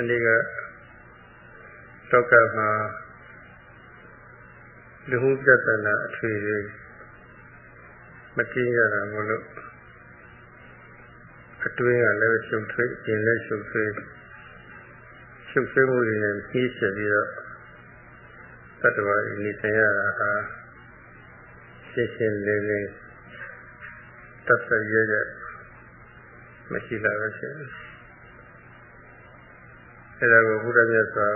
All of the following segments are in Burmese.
နေ့ကလောကမှာလူမှုပြဿနာအထွေထွေမကင်းရတာမလို့အတွင်းကလည်းရှုပ်ထွေးပြင်လည်းရှုပ်ထွေးမှုတွေနဲ့ကြီးဆက်ပြီးတော့သတ္တဝါတွေနေထိုင်ရတာဟာရှင်းရှင်းလင်းလင်းသတ်သက်ရရမရှိလာပဲရှိတယ်။အဲဒါကိုဘုရားမြတ်စွာ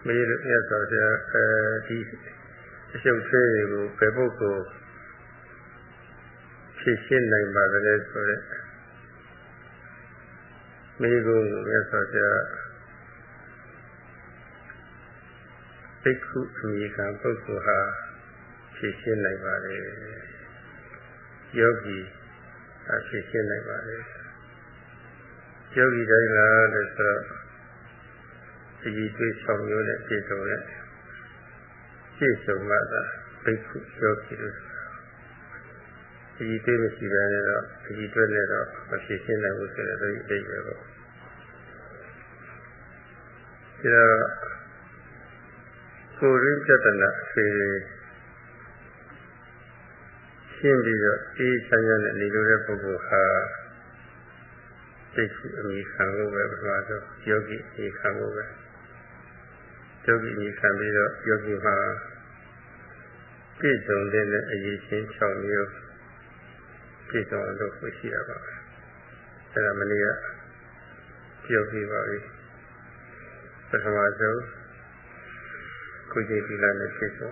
မေးလို့မြတ်စွာဘုရားဒီအရှုပ်ထွေးတွေကိုဘယ်ပုဂ္ဂိုလ်ဖြည့်ရှင်းနိုင်ပါသလဲဆိုတဲ့မိဂုံမြတ်စွာဘုရားဘိက္ခုအမိခံပုဂ္ဂိုလ်ဟာဖြည့်ရှင်းနိုင်ပါလေယောဂီဖြည့်ရှင်းနိုင်ပါလေယောဂီတိုင်းကလည်းဆိုတော့ဒီတွေးဆောင်မျိုးနဲ့ပြည့်စုံတဲ့ပြည့်စုံမှသာဘိက္ခုယောဂီလို့ဒီတွေးမရှိဘဲနဲ့တော့ဒီတွေးနဲ့တော့မဖြည့်ရှင်းနိုင်ဘူးဆိုတဲ့ဒီအတိတ်ပဲပေါ့ဒါကိုယ်ရင်းပြဿနာဖြေရှင်းပြီးတော့အေးချမ်းချမ်းနဲ့နေလို့တဲ့ပုဂ္ဂိုလ်ဟာသိရှိအမိခံလို့ပဲပထမဆုံးယောဂီအမိခံလို့ပဲယောဂီအမိခံပြီးတော့ယောဂီမှာပြည့်စုံတဲ့အရေးချင်း6မျိုးပြည့်စုံလို့ရှိရပါမယ်အဲဒါမနေ့ကပြောပြပါပြီပထမဆုံးကိုယ်ကြည်သီလနဲ့ပြည့်စုံ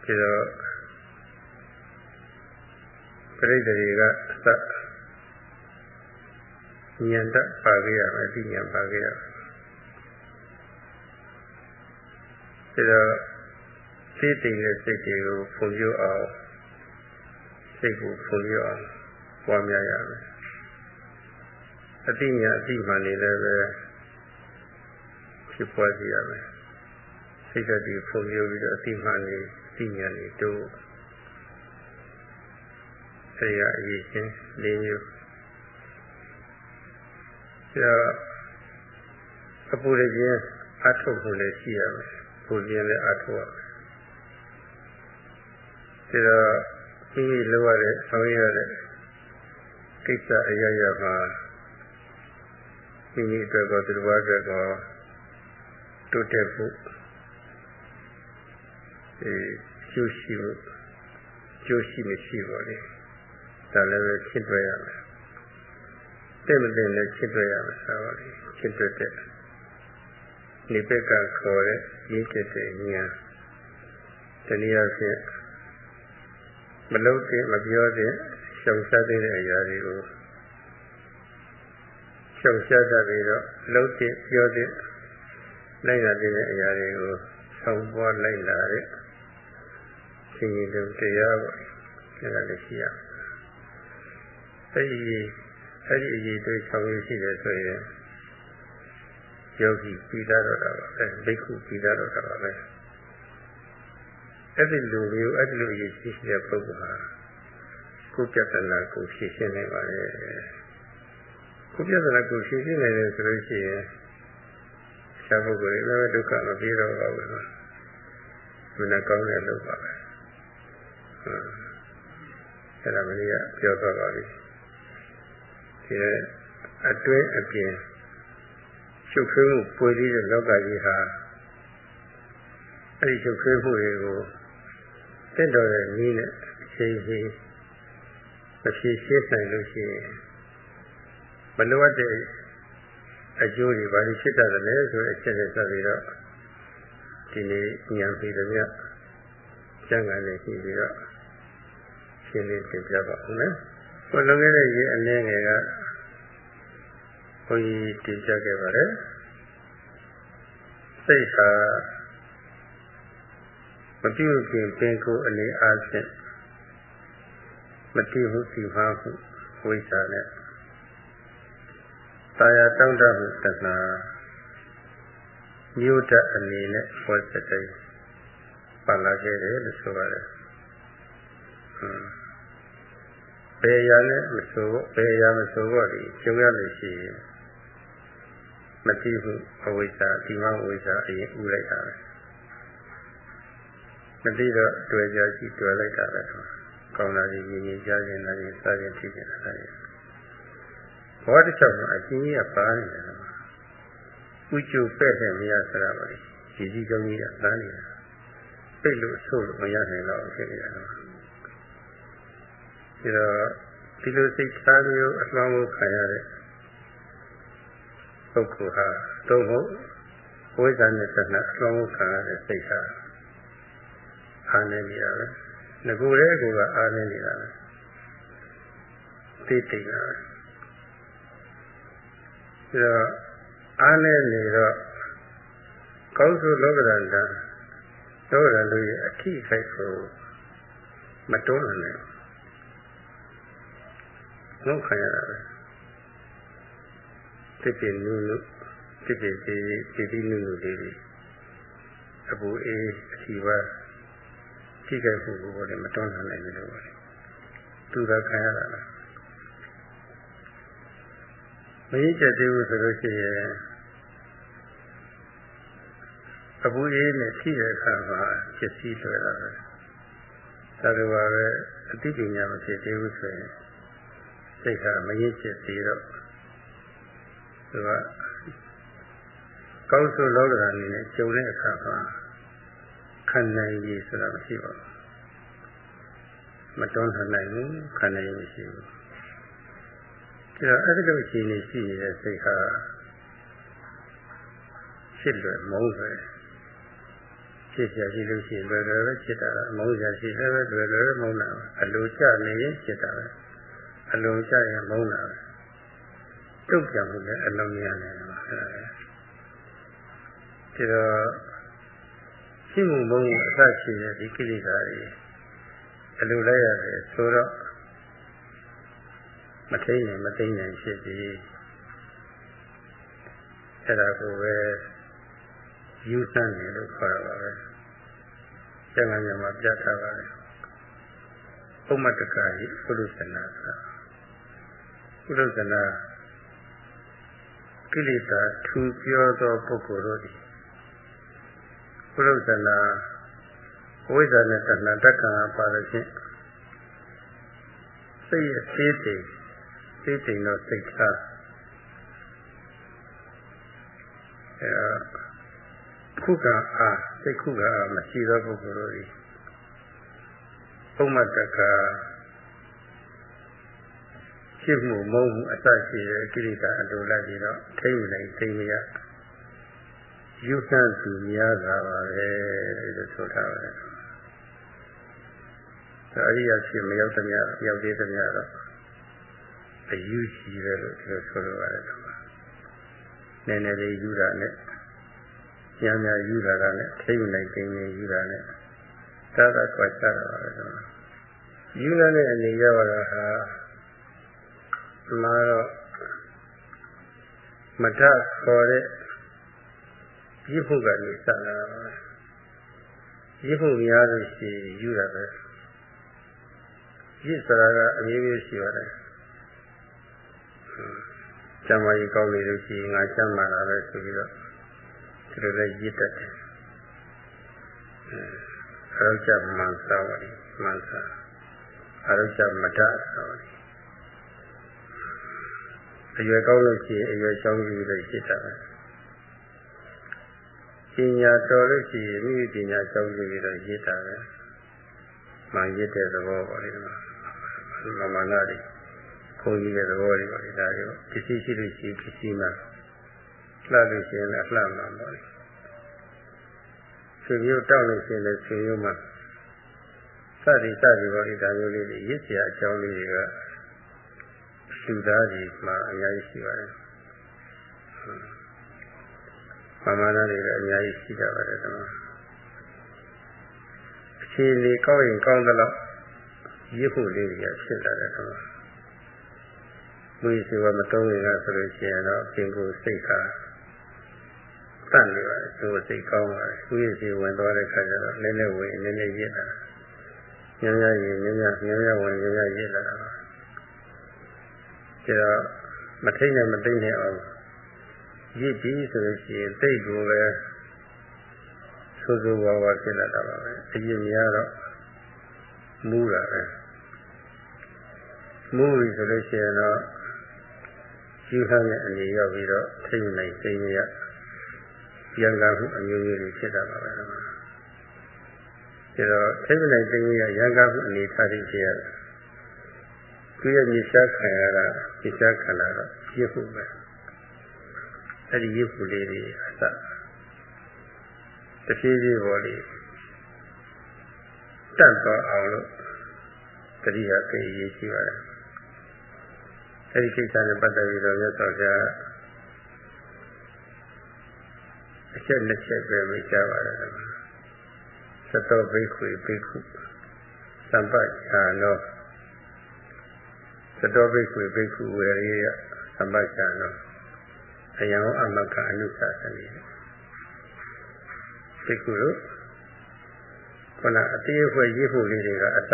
ပြီးတော့ပရိသေတွေကသဉာဏ်တပါခဲ့ရမယ်အသိဉာဏ်ပါခဲ့ရမယ်ပြီးတော့သိတဲ့စိတ်တွေကိုဖွံ့ဖြိုးအောင်စိတ်ကိုဖွံ့ဖြိုးအောင်ပွားများရမယ်အသိဉာဏ်အသိမှန်နေလည်းပဲဖြစ်ပွားစီရမယ်စိတ်ဓာတ်ဒီဖွံ့ဖြိုးပြီးတော့အသိမှန်နေအသိဉာဏ်တွေတို့အဲဒီကအရေးချင်း၄မျိုးဒါအပူရခြင်းအထုတ်ဖို့လည်းရှိရမယ်ပူခြင်းလည်းအထုတ်ရမယ်ဒါတော့ဒီလိုရတဲ့ဆောင်ရတဲ့ကိစ္စအရာရာမှာဒီအတွက်ကောသူတစ်ပါးအတွက်ကောတိုးတက်ဖို့ကျိုးရှိဖို့ကျိုးရှိမရှိပါလေဒါလည်းပဲချစ်တွေ့ရမယ်တဲ့မတဲ့လည်းချစ်တွေ့ရမယ်ဆိုပါလေချစ်တွေ့တဲ့ဒီဘက်ကခေါ်တဲ့ရင်းချက်တဲ့ဉာဏ်တနည်းအားဖြင့်မလုံးတဲ့မပြောတဲ့ရှောင်ရှားတဲ့အရာတွေကိုရှောင်ရှားတတ်ပြီးတော့လုံးတဲ့ပြောတဲ့လိုက်လာတဲ့အရာတွေကိုဆောင်ပွားလိုက်လာတဲ့ရှင်ရည်တရားပေါ့ဒါလည်းရှိရအဲ့ဒီအရေးတွေဆောင်ရရှိတယ်ဆိုရင်ယောဂီပြီးသားတော့တာပါပဲဘိက္ခုပြီးသားတော့တာပါပဲအဲ့ဒီလိုမျိုးအဲ့ဒီလိုအရေးရှိတဲ့ပုဂ္ဂိုလ်ဟာကိုယ်ပြဿနာကိုဖြေရှင်းနိုင်ပါလေကိုယ်ပြဿနာကိုဖြေရှင်းနိုင်တယ်ဆိုလို့ရှိရင်ရှားပုဂ္ဂိုလ်တွေလည်းဒုက္ခမပြေတော့ပါဘူးနော်ဘယ်နဲ့ကောင်းတယ်လို့ပါပဲအဲ့ဒါမင်းကပြောသွားပါပြီဒီအတွင်းအပြင်ရှုပ်ထွေးမှုပွေသေးတဲ့လောကကြီးဟာအဲ့ဒီရှုပ်ထွေးမှုတွေကိုတင့်တော်တဲ့နည်းနဲ့အချိန်ကြီးမဖြေရှင်းနိုင်လို့ရှိရင်မလိုအပ်တဲ့အကျိုးတွေဘာလို့ဖြစ်တတ်တယ်လဲဆိုတဲ့အချက်နဲ့ဆက်ပြီးတော့ဒီနေ့ဉာဏ်ပြီးတဲ့မြတ်ကျမ်းဂန်လေးကြည့်ပြီးတော့ရှင်းလင်းတင်ပြပါဦးမယ်။ဘုလွန်ခဲ့တဲ့ရေအနည်းငယ်ကဘုန်းကြီးတင်ပြခဲ့ပါတယ်။စိတ်ဟာမပြုခင်ပင်ကိုအနေအားဖြင့်မတိဟုဒီမှာဟုဝိဇ္ဇာနဲ့တာယာတောင့်တမှုတဏှာမြို့တအနေနဲ့ဘောစတိပါလာခဲ့တယ်လို့ဆိုပါတယ်။ဘယ်ရာနဲ့မဆိုဘယ်ရာမဆိုတော့ဒီကျုံရလို့ရှိရင် မသိဘူးအဝိဇ္ဇာဒီမှာအဝိဇ္ဇာအရင်ဥလိုက်တာပဲမသိတော့တွေ့ကြရှိတွေ့လိုက်တာပဲကောင်းတာကြီးမြင်မြင်ကြားခြင်းလည်းစားခြင်းဖြစ်ခြင်းလည်းဘောတစ်ချက်မှာအကြီးကြီးကပါနေတယ်ဥကျုပဲ့တဲ့မရစရာပါလေကြီးကြီးကောင်းကြီးကပန်းနေတာပိတ်လို့ဆိုးလို့မရနိုင်တော့ဖြစ်နေတယ်ဒါတော့ဒီလိုစိတ်ထားမျိုးအမှန်ကိုခံရတဲ့ပုဂ္ဂိုလ်ဟာသုံးဖို့ဝိဇ္ဇာနဲ့တဏှာအမှန်ကိုခံရတဲ့စိတ်ဟာအားနေနေတာပဲငကိုယ်ရဲ့ကိုယ်ကအားနေနေတာပဲသိတိတ်တာပဲဒါတော့အားနေနေတော့ကောင်းစုလောကဓာတ်လောကဓာတ်လို့အထိခိုက်ကိုမတွန်းနိုင်ဘူးလုံးခံရတာပဲတိတိနုနုတိတိတိနုနုလေးအပူအေးအစီပါထိခိုက်ဖို့ကိုလည်းမတွန်းနိုင်ဘူးလို့ပဲသူကခံရတာလားမရချက်သေးဘူးဆိုလို့ရှိရင်အပူအေးနဲ့ထိတဲ့အခါမှာဖြစ်စည်းလွယ်တာပဲဒါလိုပါပဲအသိပညာမဖြစ်သေးဘူးဆိုရင်စိတ်ကမရချက်သေးတော့သူကကောင်းဆိုလောကဓာတ်အနေနဲ့ကျုံတဲ့အခါမှာခံနိုင်ရည်ဆိုတာမရှိပါဘူးမတွန်းနိုင်ဘူးခံနိုင်ရည်မရှိဘူးဒါအဲ့ဒီလိုအခြေအနေရှိနေတဲ့စိတ်ဟာဖြစ်လွယ်မုန်းလွယ်ဖြစ်ရရှိလို့ရှိရင်လွယ်လွယ်ပဲဖြစ်တာမုန်းရရှိလည်းပဲလွယ်လွယ်ပဲမုန်းတာအလိုကျနေရင်ဖြစ်တာပဲအလိုကျရင်မုန်းတာပဲတုတ်ပြန်မှုလည်းအလုံးရနေတယ်ပါဒါတော့ရှိမှုမုန်းအစရှိတဲ့ဒီကိလေသာတွေအလိုလိုက်ရတယ်ဆိုတော့မထိန်နိုင်မသိနိုင်ဖြစ်ပြီးအဲ့ဒါကိုပဲယူဆနေလို့ခေါ်ရပါပဲကျန်တဲ့မှာပြတ်ထားပါတယ်ဥမ္မတကဟိပုရုဇနာပုရုဇနာကိလေသာထူပြောသောပုဂ္ဂိုလ်တို့သည်ပုရုဇနာဝိဇ္ဇာနဲ့တဏှာတက္ကံပါရခြင်းစိတ်ရဲ့သေးတိမ်သောစိတ်ထားခုကအားစိတ်ခုကအားမရှိသောပုဂ္ဂိုလ်တို့သည်ဥမ္မတကဖြစ်မှုမုန်းမှုအစရှိတဲ့ကိလေသာအလိုလိုက်ပြီးတော့ထိမ့်နိုင်သိမရယူဆသူများတာပါပဲလို့ဆိုထားပါတယ်။ဒါအရိယာဖြစ်မရောက်တဲ့များရောက်သေးတဲ့များတော့အယူရှိတယ်လို့ဒီလိုဆိုလိုပါတယ်။နည်းနည်းလေးယူတာနဲ့ညာညာယူတာကလည်းထိမ့်နိုင်သိမရယူတာနဲ့သာသာကွာချတာပါပဲ။ယူတဲ့အနေရောက်တာဟာမှာတော့မထခေါ်တဲ့ရစ်ဖို့ကနေစလာတာပါရစ်ဖို့များလို့ရှိရင်ယူတာပဲရစ်ဆိုတာကအမျိုးမျိုးရှိပါတယ်ကျမ်းမာရေးကောင်းနေလို့ရှိရင်ငါကျမ်းမာတာပဲဆိုပြီးတော့ဒီလိုလည်းရစ်တတ်တယ်အရုပ်ကြမန်စာဝတိမန်စာအရုပ်ကြမထစာဝတိအရွယ်ကောင်းလို့ရှိရင်အရွယ်ရှောင်းပြီးလို့ရှိတာပဲပညာတော်လို့ရှိရင်မိမိပညာရှောင်းပြီးတော့ရှိတာပဲမှန်ရတဲ့သဘောပါလေမမနာတွေခုံကြီးတဲ့သဘောတွေပါလေဒါတွေပစ္စည်းရှိလို့ရှိရင်ပစ္စည်းမှလှလို့ရှိရင်လည်းလှမှပါလေဆွေမျိုးတောက်လို့ရှိရင်လည်းဆွေမျိုးမှစသည်ပါလေဒါမျိုးလေးတွေရစ်စရာအကြောင်းလေးတွေကလူသားကြီးမှာအများကြီးရှိပါတယ်။ပမာဏတွေလည်းအများကြီးရှိကြပါတယ်ကွာ။အခြေအနေကောင်းရင်ကောင်းသလောက်ရစ်ဖို့လေးတွေဖြစ်လာတယ်ကွာ။ဘုရားရှိခိုးမတုံးရင်ဆိုလို့ရှိရင်တော့ပြင်ကိုစိတ်ဟာတတ်နေပါတယ်။ဒီစိတ်ကောင်းပါတယ်။ဘုရားရှိဝင်သွားတဲ့ခါကျတော့နည်းနည်းဝင်နည်းနည်းရစ်လာ။ညံ့ညံ့ရင်ညံ့ညံ့ဝင်ညံ့ညံ့ရစ်လာတာပါ။ဒါတော့မထိတ်နဲ့မသိနဲ့အောင် ရစ်ပြီးဆိုလို့ရှိရင်တိတ်ကိုပဲဆိုးဆိုးဝါးဝါဖြစ်လာတာပါပဲအရစ်များတော့မူးတာပဲမူးပြီဆိုလို့ရှိရင်တော့ယူဟမ်းတဲ့အနေရောက်ပြီးတော့ထိမ့်နိုင်သိမရပြန်ကားမှုအမျိုးမျိုးတွေဖြစ်တာပါပဲဒါတော့ထိမ့်နိုင်သိမရရန်ကားမှုအနေထားတွေဖြစ်ရတယ်သူရဲ့မြေရှားခံရတာမြေရှားခံလာတော့ရစ်ဖို့ပဲအဲ့ဒီရစ်ဖို့လေးတွေအစတဖြည်းဖြည်းပေါ်လေတတ်တော့အောင်လို့တတိယသိအရေးရှိပါတယ်အဲ့ဒီကိစ္စနဲ့ပတ်သက်ပြီးတော့မြတ်စွာဘုရားအချက်နှစ်ချက်ပဲမိကြပါတယ်သတောဘိက္ခုဘိက္ခုသံပတ်ချာနောသတောဘိက္ခုဘိက္ခုဝေရိယသံပတ်ချာနောအယံအမကအနုသသနိဘိက္ခုတို့ခန္ဓာအသေးအဖွဲရေးဖို့လေးတွေကအစ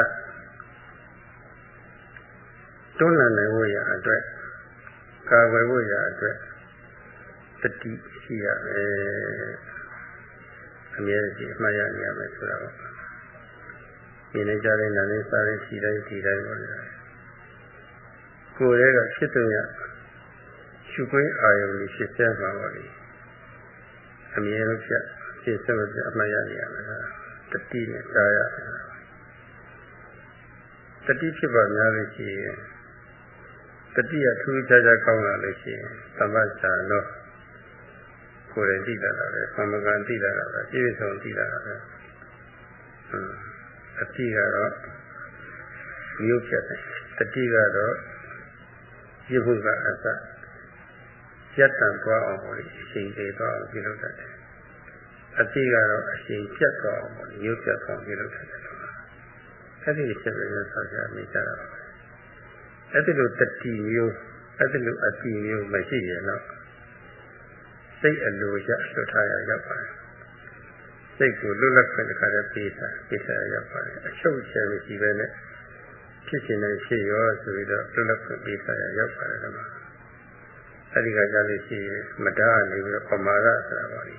တွန်းလှန်နိုင်ဖို့ရအတွက်ကာဝယ်ဖို့ရအတွက်တတိရှိရမယ်အမြဲတည်းအမှတ်ရနေရမယ်ဆိုတာပေါ့ဒီနေ့ကြားတဲ့နာနဲ့စားတဲ့ခြေတိုင်းဒီတိုင်းပေါ့လေကိုယ်ရဲ့ဖြစ်တဲ့ရှုခွင့်အာယုံကိုဖြစ်ဆက်မှာပေါ့လေအမြဲတမ်းဖြစ်ဆက်လို့အမှတ်ရနေရမယ်တတိနဲ့ကြားရတတိဖြစ်ပါများလို့ရှိရင်တတိယထူးခြားခြားကောင်းလာလို့ရှိရင်သမ္ပ္ပာနောကိုယ်ရင်သိတာပဲသမဂန်သိတာပဲပြည့်စုံသိတာပဲအတိကတော့မျိုးဖြစ်တယ်တတိကတော့ရစ်ဖို့ကအစပြတ်တန်သွားအောင်လို့အချိန်သေးသွားအောင်ပြုလုပ်တတ်တယ်အတိကတော့အချိန်ပြတ်သွားအောင်လို့မျိုးပြတ်သွားပြုလုပ်တတ်တယ်အဲ့ဒီချက်ပဲဆောက်ကြမိကြတာပါအဲ့ဒီလိုတတိမျိုးအဲ့ဒီလိုအတိမျိုးမရှိရင်တော့စိတ်အလိုရလွတ်ထားရရောက်ပါတယ်စိတ်ကိုလွတ်လပ်ခွင့်တခါတည်းပေးတာရောက်ပါတယ်အချုပ်ချယ်မရှိပဲနဲ့ဖြစ်ရှင်နေဖြစ်ရောဆိုပြီးတော့လွတ်လပ်ခွင့်ပေးတာရောက်ပါတယ်ကွာအဲ့ဒီကကြလို့ရှိရင်မတားနေပြီးတော့ပမာဒဆိုတာပါလေ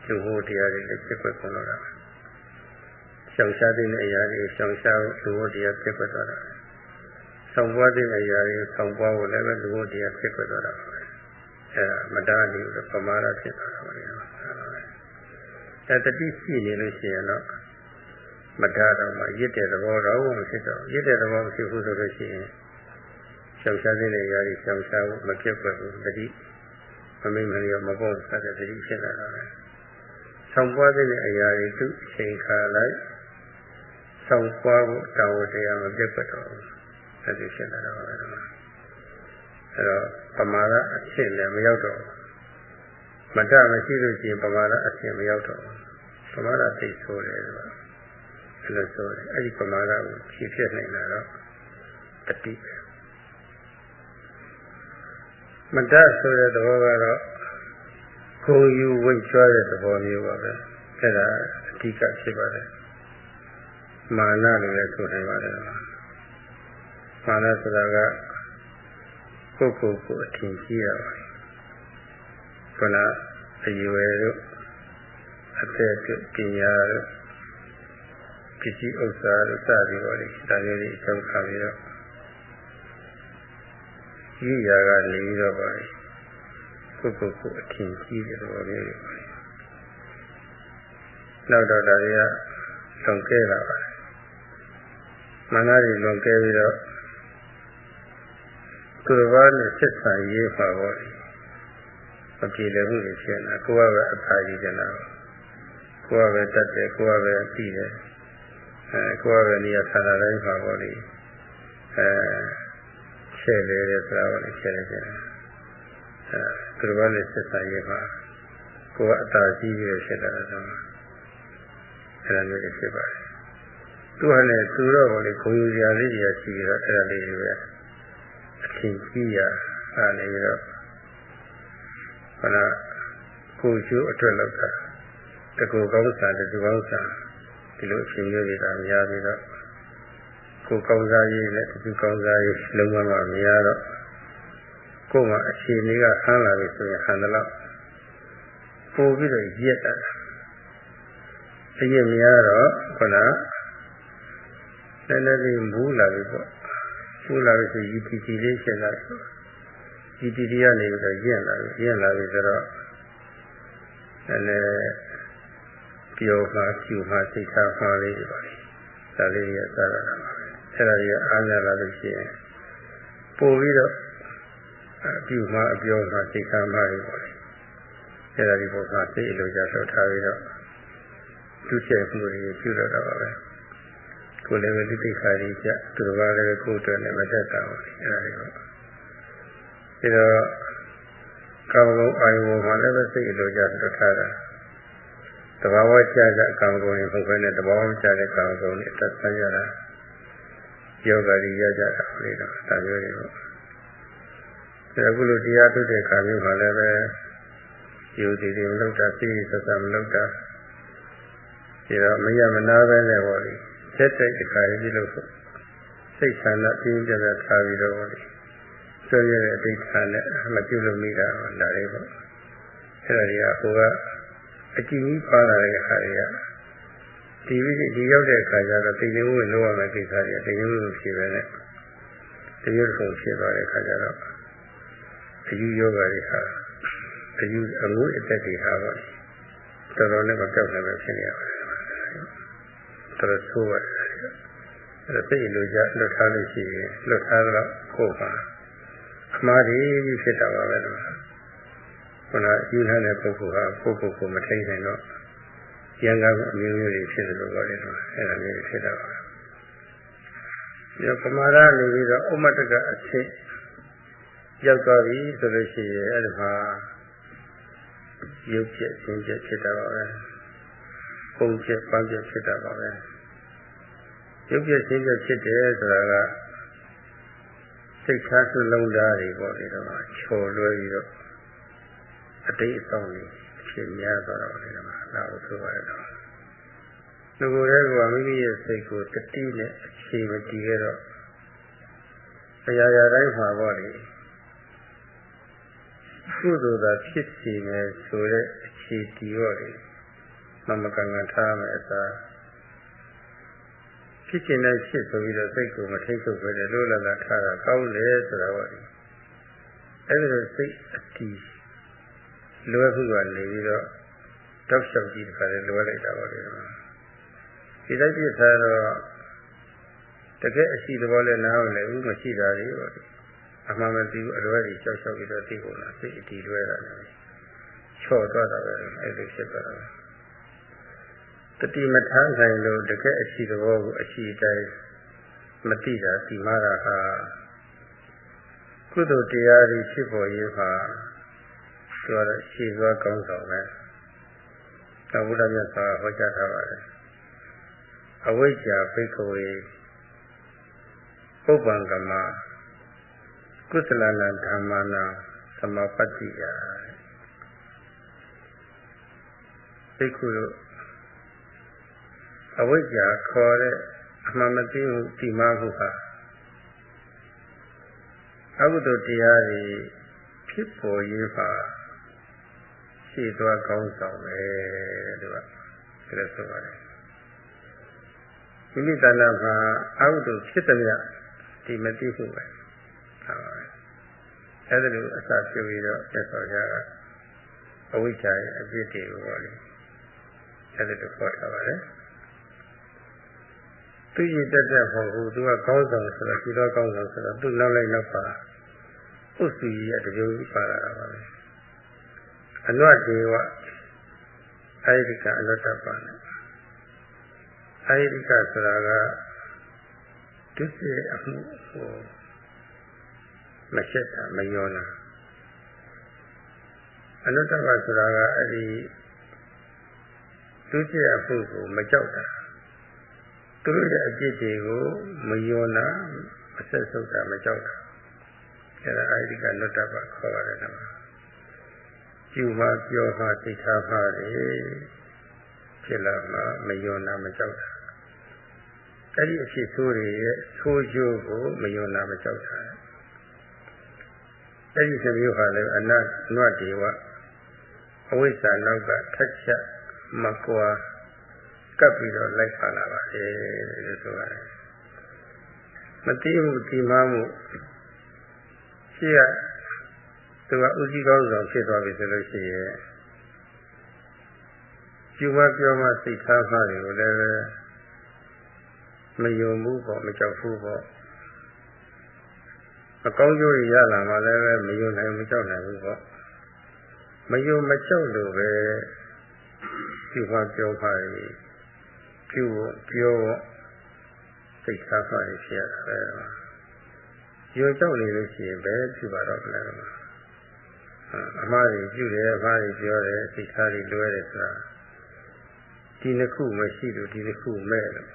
သူဟိုတရားတွေလည်းဖြစ်ွက်ကုန်တော့တာရှောင်ရှားတဲ့အရာတွေရှောင်ရှားဖို့လူ့တရားဖြစ်ွက်သွားတာဆောင်ပွားတဲ့အရာတွေဆောင်ပွားဖို့လည်းပဲလူ့တရားဖြစ်ွက်သွားတာပါအဲမတားနေလို့ပမာဒဖြစ်သွားတာပါလေအဲတတိရှိနေလို့ရှိရင်တော့မတားတော့မှရစ်တဲ့သဘောတော့မဖြစ်တော့ရစ်တဲ့သဘောမရှိဘူးဆိုလို့ရှိရင်ရှောင်ရှားတဲ့အရာတွေရှောင်ရှားဖို့မဖြစ်ွက်ဘူးတတိမမိမလျော်မပေါ့ဆက်တဲ့တတိဖြစ်လာတာပဲဆောင်ပွားတဲ့အရာတွေသူအချိန်ခါလိုက်ဆောင်ပွားဖို့တာဝန်တရားမပြတ်ပတ်တော့ဘူးအဲ့ဒီဖြစ်လာတော့ပဲအဲ့တော့ပမာဒအဖြစ်လည်းမရောက်တော့မတမရှိလို့ရှိရင်ပမာဒအဖြစ်မရောက်တော့ပမာဒသိဆိုးတယ်ဆိုတာအဲ့လိုဆိုတယ်အဲ့ဒီပမာဒကိုဖြည့်ဖြစ်နိုင်တာတော့တတိမတဆိုတဲ့သဘောကတော့ကိုယ်ယူဝိတ်ချွားတဲ့သဘောမျိုးပါပဲအဲ့ဒါအဓိကဖြစ်ပါတယ်မာနလို့လည်းဆိုနိုင်ပါတယ်မာနဆိုတာကကိုယ်ကိုအထင်ကြီးရပါတယ်ခန္ဓာအရွယ်တို့အသက်တို့ပညာတို့ပစ္စည်းဥစ္စာတို့စသည်ပေါ်လေဒါလေးတွေအကြောင်းခါပြီးတော့ဤရာကနေပြီးတော့ပါလေကိုယ်အထင်ကြီးတဲ့သဘောမျိုးတွေပါနောက်တော့ဒါတွေကလွန်ကဲလာပါတယ်မာနတွေလွန်ကဲပြီးတော့သူတစ်ပါးနဲ့ဆက်ဆံရေးပါပေါ့မပြေလည်မှုတွေဖြစ်နေတာကိုယ်ကပဲအသာကြီးတယ်လားကိုယ်ကပဲတတ်တယ်ကိုယ်ကပဲပြီးတယ်ကိုယ်ကပဲနေရာဌာနတိုင်းပါပေါ့လေချဲ့လေတယ်ဆိုတာပေါ့လေချဲ့လေတယ်သူတစ်ပါးနဲ့ဆက်ဆံရေးပါကိုယ်ကအသာကြီးပြီးတော့ဖြစ်လာတာဆိုအဲ့ဒါမျိုးဖြစ်ပါတယ်သူကလည်းသူတော့ပေါ့လေခုံယူစရာလေးကြီးရှိပြီးတော့အဲ့ဒါလေးတွေပဲအထင်ကြီးရအားနေပြီးတော့ခန္ဓာကိုယ်ကျိုးအတွက်လောက်တာတကူကောင်းစားတကူကောင်းစားဒီလိုအရှင်မျိုးတွေကများပြီးတော့ကိုယ်ကောင်းစားရေးနဲ့တကူကောင်းစားရေးလုံးဝမများတော့ ကိုယ်မှာအခြေအနေကဟန်းလာပြီဆိုရင်ဟန်တယ်လို့ပို့ပြီးတော့ရက်တာအရင်များတော့ခုနနည်းနည်းလေးမူးလာပြီပေါ့မူးလာပြီဆို UTT လေးရှင်းလာတယ် UTT ကနေပြီးတော့ရက်လာပြီဆိုတော့ပြောမှာကျူမှာစိတ်ထားမှာလေးတွေပါလေဒါလေးရစားရတာပါပဲအဲ့ဒါကြီးအားရလာလို့ရှိရင်ပို့ပြီးတော့ကျူမှာအပြောမှာစိတ်ထားမှာလေးပါလေအဲ့ဒါဒီပုံမှာစိတ်အလိုကြလှုပ်ထားပြီးတော့သူ့ချက်မှုတွေပြုလုပ်တာပါပဲကိုယ်လည်းပဲတိခါကြီးကြသူတော်ဘာလည်းကိုယ်အတွက်လည်းမတတ်တာပါလေအဲ့ဒါတွေပေါ့ပြီးတော့ကာမဂုဏ်အာယုံမှာလည်းပဲစိတ်အလိုကြလှုပ်ထားတာတဘာဝကြကြကာမဂုဏ်တွေပုဂ္ဂိုလ်နဲ့တဘာဝကြတဲ့ကာမဂုဏ်တွေအသက်ဆန်းရတာယောဂရီရကြတာလေတော့ဒါမျိုးတွေပေါ့အခုလိုတရားထုတ်တဲ့ခါမျိုးမှာလည်းပဲယူတည်တည်မလုပ်တာသိစစမလုပ်တာဒီတော့မရမနာပဲနဲ့ပေါ့လေဆက်တဲ့အခါကြီးလို့စိတ်ဆန္ဒပြင်းပြပြထားပြီးတော့ပေါ့လေဆွေးရတဲ့အတိတ်ဆန္ဒမပြုလုပ်မိတာဒါလေးပေါ့အဲ့ဒါတွေကဟိုကအကြည့်ကြီးပါလာတဲ့အခါတွေကဒီရောက်တဲ့အခါကျတော့သိနေမှုလုံးဝမကိစ္စတွေသိနေမှုဖြစ်ပဲနဲ့တရုပ်ဆုံးဖြစ်သွားတဲ့အခါကျတော့အယူယောဂတွေဟာအယူအငွေ့အသက်တွေဟာပေါ့တော်တော်နဲ့မပြောက်နိုင်ပဲဖြစ်နေရပါတယ်တော်တော်ဆိုးပါတယ်အဲ့စိတ်လိုကြလွတ်ထားလို့ရှိရင်လွတ်ထားတော့ကိုယ်ပါအမှားတွေဖြစ်တာပါပဲလို့ခုနယူထားတဲ့ပုဂ္ဂိုလ်ဟာကိုယ့်ကိုယ်ကိုမထိန်နိုင်တော့ရံကားအမျိုးမျိုးတွေဖြစ်တယ်လို့ပြောတယ်လို့အဲ့ဒါမျိုးဖြစ်တာပါဒီပမာဒနေပြီးတော့ဥမ္မတကအဖြစ်ရောက်သွားပြီဆိုလို့ရှိရင်အဲ့ဒီမှာရုပ်ဖြစ်ဆင်းဖြစ်ဖြစ်တာပါပဲပုံဖြစ်ပန်းဖြစ်ဖြစ်တာပါပဲရုပ်ဖြစ်ဆင်းဖြစ်တယ်ဆိုတာကစိတ်ထားစုလုံးသားတွေပေါ့လေတော့ချော်လွှဲပြီးတော့အတိတ်အဆောင်တွေအဖြစ်များသွားတော့လေတော့လာလို့ဆိုရတယ်တော့လူကိုယ်တည်းကမိမိရဲ့စိတ်ကိုတတိနဲ့အခြေမတည်ခဲ့တော့အရာရာတိုင်းမှာပေါ့လေကုသိုလ်သာဖြစ်စီမယ်ဆိုတဲ့အခြေတည်တော့လေမမကန်ကန်ထားမယ်အစားဖြစ်ခြင်းနဲ့ဖြစ်ဆိုပြီးတော့စိတ်ကိုမထိတ်ထုတ်ပဲလို့လာလာထားတာကောင်းတယ်ဆိုတာပေါ့လေအဲဒီလိုစိတ်အတည်လွယ်ခုကနေပြီးတော့တောက်လျှောက်ကြည့်တခါလေလွယ်လိုက်တာပေါ့လေဒီလိုက်ပြထားတော့တကယ်အရှိသဘောလည်းနားမလဲဘူးမရှိတာလေပေါ့လေအမှန်မသိဘူးအလွယ်ကြီးကြောက်လျှောက်ပြီးတော့သိဖို့လားစိတ်အတည်လွယ်တာလေချော့သွားတာပဲအဲ့လိုဖြစ်သွားတာတတိမထမ်းဆိုင်လို့တကယ်အရှိသဘောကိုအရှိတိုင်းမသိတာဒီမှာကကုသိုလ်တရားတွေဖြစ်ပေါ်ရေးမှာဆိုတော့ရှိသွားကောင်းဆောင်ပဲ။သောဘုရားမြတ်စွာဟောကြားထားပါတယ်။အဝိဇ္ဇာဘိက္ခဝေပုပ္ပံကမကုသလနာဓမ္မနာသမပတ္တိယဘိက္ခုတို့အဝိဇ္ဇာခေါ်တဲ့အမှန်မသိမှုတိမမှုဟာအကုသိုလ်တရားတွေဖြစ်ပေါ်ရေးပါရှိသွားကောင်းဆောင်ပဲလို့ဒါလည်းဆိုပါတယ်မိမိတဏ္ဍာမှာအကုသိုလ်ဖြစ်တဲ့မြတ်ဒီမသိမှုပဲဟာပါပဲအဲ့ဒါလိုအစာပြုပြီးတော့တက်တော်ကြတာအဝိဇ္ဇာရဲ့အပြစ်တွေကိုပေါ့လေအဲ့ဒါလိုခေါ်ထားပါတယ်သူရည်တက်တဲ့ဟောသူကကောင်းဆောင်ဆိုတော့ဒီတော့ကောင်းဆောင်ဆိုတော့သူ့နောက်လိုက်နောက်ပါဥစ္စည်းရဲ့တကြိုးပါလာတာပါပဲအနွတ်ဒေဝအာယိကအနုတ္တပါနဲ့အာယိကဆိုတာကဒုစရအမှုကိုမရှက်တာမယောနာအနုတ္တပါဆိုတာကအဲ့ဒီဒုစရအမှုကိုမကြောက်တာသူတို့ရဲ့အပြစ်တွေကိုမယောနာမဆက်ဆုပ်တာမကြောက်တာအဲ့ဒါအာယိကနုတ္တပါခေါ်ရတယ်နော်ကျူမှာပြောမှာသိထားမှာဖြစ်လာမှာမယောနာမကြောက်တာအဲ့ဒီအဖြစ်ဆိုးတွေရဲ့ဆိုးကျိုးကိုမယောနာမကြောက်တာ အဲ့ဒီသမီးဟာလည်းအနတ်နွတ်ဒေဝအဝိဇ္ဇာနောက်ကထက်ချက်မကွာကပ်ပြီးတော့လိုက်ခါလာပါတယ်လို့ဆိုရတယ်မတိမှုဒီမမှုရှိရသူကဥစည်းကောင်းဆောင်ဖြစ်သွားပြီဆိုလို့ရှိရင်ကျူမပြောမှစိတ်ထားမှတွေကိုလည်းမယုံဘူးပေါ့မကြောက်ဘူးပေါ့အကောင်းကျိုးရလာမှလည်းမယုံနိုင်မကြောက်နိုင်ဘူးပေါ့မယုံမကြောက်လို့ပဲကျူမပြောမှကျူပြောစိတ်ထားမှဖြစ်ရတာပဲယုံကြောက်နေလို့ရှိရင်ပဲကျူပါတော့လည်းအမှားကြီးကျူတယ်အမှားကြီးပြောတယ်စိတ်ထားကြီးလွဲတယ်ဆိုတာဒီနှစ်ခုမရှိလို့ဒီနှစ်ခုမဲ့လို့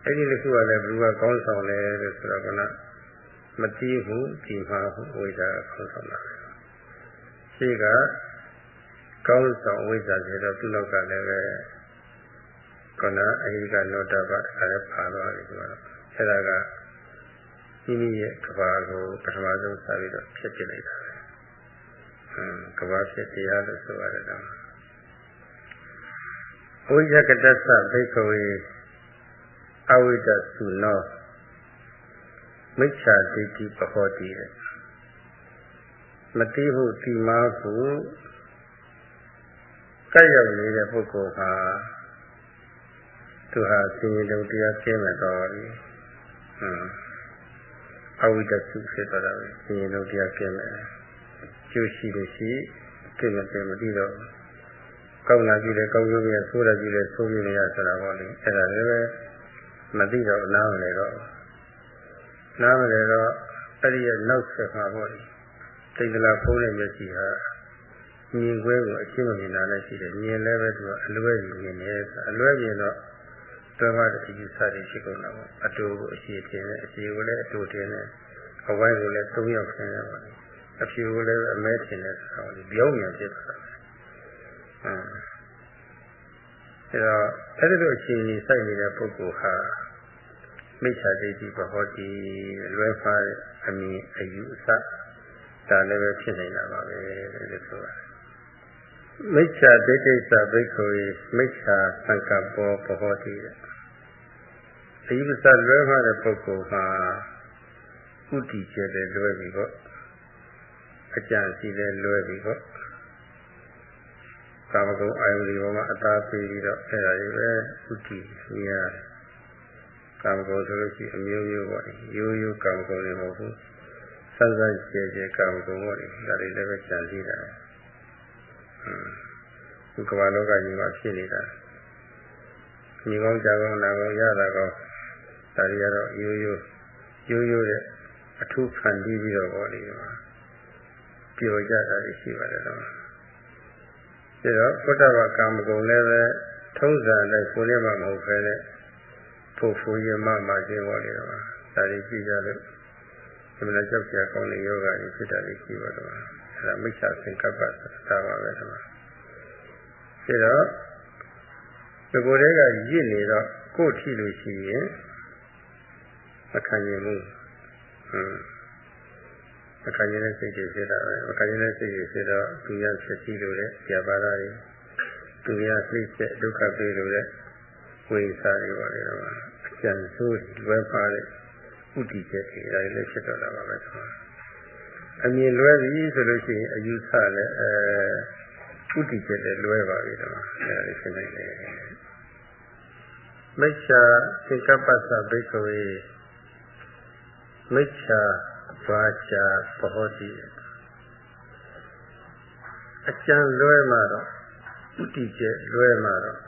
အဲ့ဒီနှစ်ခုကလည်းဘယ်သူကကောင်းဆောင်လဲလို့ဆိုတော့ကမတိဘူးဒီမှာဝိဇ္ဇာကောင်းဆောင်တာရှိကကောင်းဆောင်ဝိဇ္ဇာဆိုတော့သူ့နောက်ကလည်းပဲခန္ဓာအဟိကနောတပအဲ့ဒါပါသွားပြီဆိုတော့အဲ့ဒါကမိမိရဲ့ကဘာကိုပထမဆုံးစပြီးတော့ဖြစ်ပြလိုက်တာပဲကဘာဖြစ်တရားလို့ဆိုရတယ်တော့ဝိဇ္ဇကတ္တသဘိက္ခဝေအဝိဒ္ဒသုနောမိစ္ဆာဒိဋ္ဌိပဟောတိတဲ့မတိဟုတိမာဟုကြက်ရောက်နေတဲ့ပုဂ္ဂိုလ်ဟာသူဟာသင်္ကြန်တရားကျင့်မဲ့တော်ပြီအဝိဒ္ဒသုဖြစ်သွားတာပဲသင်္ကြန်တရားကျင့်မဲ့ကျိုးရှိလို့ရှိကျင့်မဲ့မတိတော့ကောင်းလာကြည့်တယ်ကောင်းကျိုးရဆိုးလာကြည့်တယ်ဆိုးပြီးနေရဆိုတာပေါ့လေအဲ့ဒါလည်းပဲမသိတော့နားမလဲတော့အဲ့ဒီရဲ့နောက်ဆက်မှာပေါ့လေစိတ်ကလာဖုံးတဲ့မျက်စိဟာမြင်ခွဲကိုအရှင်းမမြင်တာလည်းရှိတယ်မြင်လည်းပဲသူကအလွဲကြီးမြင်တယ်အလွဲမြင်တော့တော်မှတဲ့အယူဆတွေရှိကုန်တာပေါ့အတူကိုအရှိတင်တယ်အရှိကိုလည်းအတူတင်တယ်အဝိုင်းကိုလည်း၃ယောက်တင်တယ်ပေါ့လေအဖြူကိုလည်းအမဲတင်တယ်ဆိုတာပေါ့လေပြောင်းပြန်ဖြစ်သွားတာအဲ့တော့အဲ့ဒီလိုအချိန်ကြီးစိုက်နေတဲ့ပုဂ္ဂိုလ်ဟာမိစ္ဆာဒိဋ္ဌိပဟောတိလွဲမှားတဲ့အမြင်အယူအဆဒါလည်းပဲဖြစ်နေတာပါပဲလို့ဆိုရတယ်မိစ္ဆာဒိဋ္ဌိသဘိက္ခဝေမိစ္ဆာသံဃာပောပဟောတိအယူအဆလွဲမှားတဲ့ပုဂ္ဂိုလ်မှာဥတည်ချက်လည်းလွဲပြီပေါ့အကြံစီလည်းလွဲပြီပေါ့ကာမဂုဏ်အာယုန်ဒီပေါ်မှာအသာပေးပြီးတော့အဲ့ဒါတွေပဲဥတည်နေရတယ်ကာမဂုဏ်ဆိုလို့ရှိရင်အမျိုးမျိုးပေါ့ရိုးရိုးကာမဂုဏ်တွေမဟုတ်ဘူးစမ်းစမ်းကြဲကြဲကာမဂုဏ်ပေါ့ဒါတွေလည်းပဲကြံစည်တာဒီကမ္ဘာလောကကြီးမှာဖြစ်နေတာညီကောင်းကြကောင်းနာကောင်းရတာကောင်းဒါတွေကတော့ရိုးရိုးတဲ့အထုခံပြီးတော့ပေါ့လေပျော်ကြတာရှိပါတယ်တော့ဒါတော့ဘုဒ္ဓဘာကာမဂုဏ်လည်းပဲထုံးစံလိုက်ကိုယ်နဲ့မှမဟုတ်ပဲနဲ့ဖို့ရမခြင်းပေါ့လေတော့ဒါတွေကြည့်ကြလို့ဒီမလားကြောက်ကြကောင်းတဲ့ယောဂကြီးဖြစ်တာလေးရှိပါတော့အဲဒါမိစ္ဆာသင်္ကပ္ပသာပါပဲတော့ဒါတော့ဒီကိုယ်တည်းကရစ်နေတော့ကိုယ်ထိလို့ရှိရင်မခံရင်ဘူးမခံရင်လည်းစိတ်တွေဖြစ်တာပဲမခံရင်လည်းစိတ်တွေဖြစ်တော့သူရဖြစ်စီလို့တဲ့ဇာပါဒတွေသူရစိတ်ချက်ဒုက္ခပေးလို့တဲ့ဝိစာတွေပေါ့လေတော့အကျဉ်းဆိုးလွဲပါတဲ့ဥတည်ချက်တွေဒါလည်းဖြစ်တော့တာပါပဲအမြင်လွဲပြီဆိုလို့ရှိရင်အယူဆလည်းဥတည်ချက်လည်းလွဲပါပြီတော့ဒါလည်းဖြစ်နေတယ်မိစ္ဆာသင်္ကပ္ပသဘိက္ခဝေမိစ္ဆာဘာချာပဟောတိအကျံလွဲမှာတော့ဥတည်ချက်လွဲမှာတော့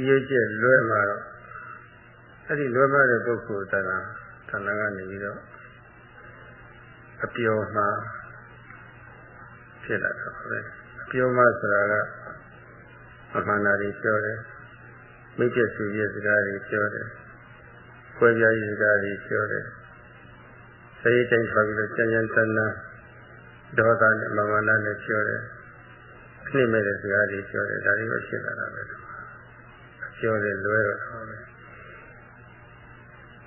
ရေးချက်လွဲမှာတော့အဲ့ဒီလွဲမှာတဲ့ပုဂ္ဂိုလ်တဏ္ဍာကနေပြီးတော့အပျော်မှာဖြစ်လာတော့ပဲအပျော်မှာဆိုတာကမဟာနာတွေပြောတယ်မိတ်ကျစီရဲ့စကားတွေပြောတယ်ခွဲပြားရေးစကားတွေပြောတယ်စိတ်တိုင်းထွက်ပြီးတော့ကြံ့ကြံ့တန်းတန်းဒေါသနဲ့မာနနဲ့ပြောတယ်နှိမ့်မဲ့တဲ့စကားတွေပြောတယ်ဒါတွေပဲဖြစ်လာတာပဲပြောတယ်လွဲတော့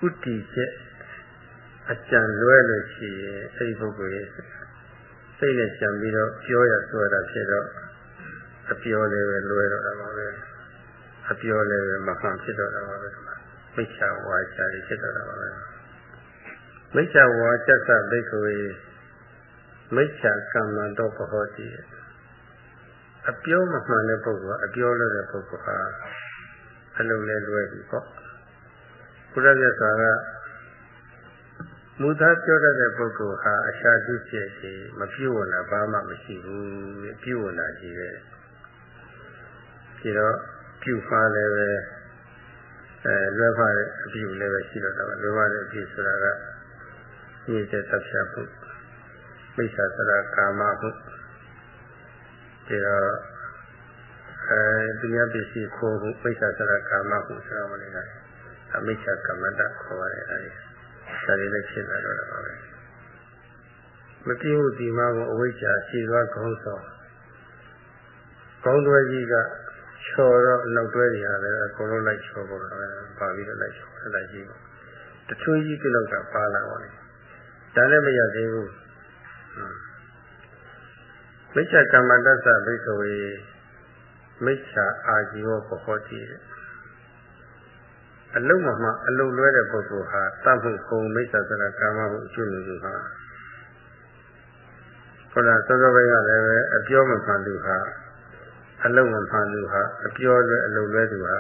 ဥတည်ချက် အကြံလွဲလို့ရှိရင်အဲ့ဒီပုဂ္ဂိုလ်ရဲ့စိတ်နဲ့ကြံပြီးတော့ပြောရဆိုရတာဖြစ်တော့အပြောလည်းပဲလွဲတော့တာပါပဲအပြောလည်းပဲမမှန်ဖြစ်တော့တာပါပဲမိစ္ဆာဝါစာတွေဖြစ်တော့တာပါပဲမိစ္ဆာဝါကျသဘိက္ခဝေမိစ္ဆာကမ္မန္တောပဟောတိအပြောမမှန်တဲ့ပုဂ္ဂိုလ်ကအပြောလို့တဲ့ပုဂ္ဂိုလ်ဟာအလုံးလဲလွဲပြီပေါ့ဘုရားမြတ်စွာကမူသားပြောတတ်တဲ့ပုဂ္ဂိုလ်ဟာအရှာတုဖြစ်စီမပြုတ်လာဘာမှမရှိဘူးပြုတ်လာကြည့်တယ်ဒီတော့ပြုတ်ပါလည်းပဲလွဲပါတဲ့အပြုတ်လည်းပဲရှိတော့တာပါလွဲပါတဲ့အပြုတ်ဆိုတာကဒီတဲ့သတ်ဖြတ်မှုမိစ္ဆာစရာကာမမှုဒီတော့သူများပစ္စည်းခိုးမှုမိစ္ဆာစရာကာမမှုဆိုတာမလေးလားအမိစ္ဆာကမ္မတခေါ်ရတယ်အဲဒီဒါတွေလည်းဖြစ်လာတော့တာပါပဲမပြေဘူးဒီမှာကအဝိဇ္ဇာရှိသွားခေါင်းဆောင်ခေါင်းတွဲကြီးကချော်တော့နောက်တွဲတွေရတယ်အကုန်လုံးလိုက်ချော်ပေါ်တော့ပါပြီးတော့လိုက်ချော်လိုက်ကြီးတချို့ကြီးကတော့ပါလာပါလေဒါလည်းမရသေးဘူးမိစ္ဆာကမ္မတ္တသဘိက္ခဝေမိစ္ဆာအာဇီဝပဟောတိအလုံးမှအလုံးလွဲတဲ့ပုဂ္ဂိုလ်ဟာတတ်ဖို့ခုံမိစ္ဆာစရကာမမှုအကျိုးလူဟာခေါင်းစောစောပိုင်းကလည်းပဲအပြောမမှန်သူဟာအလုံးမမှန်သူဟာအပြောလွဲအလုံးလွဲသူဟာ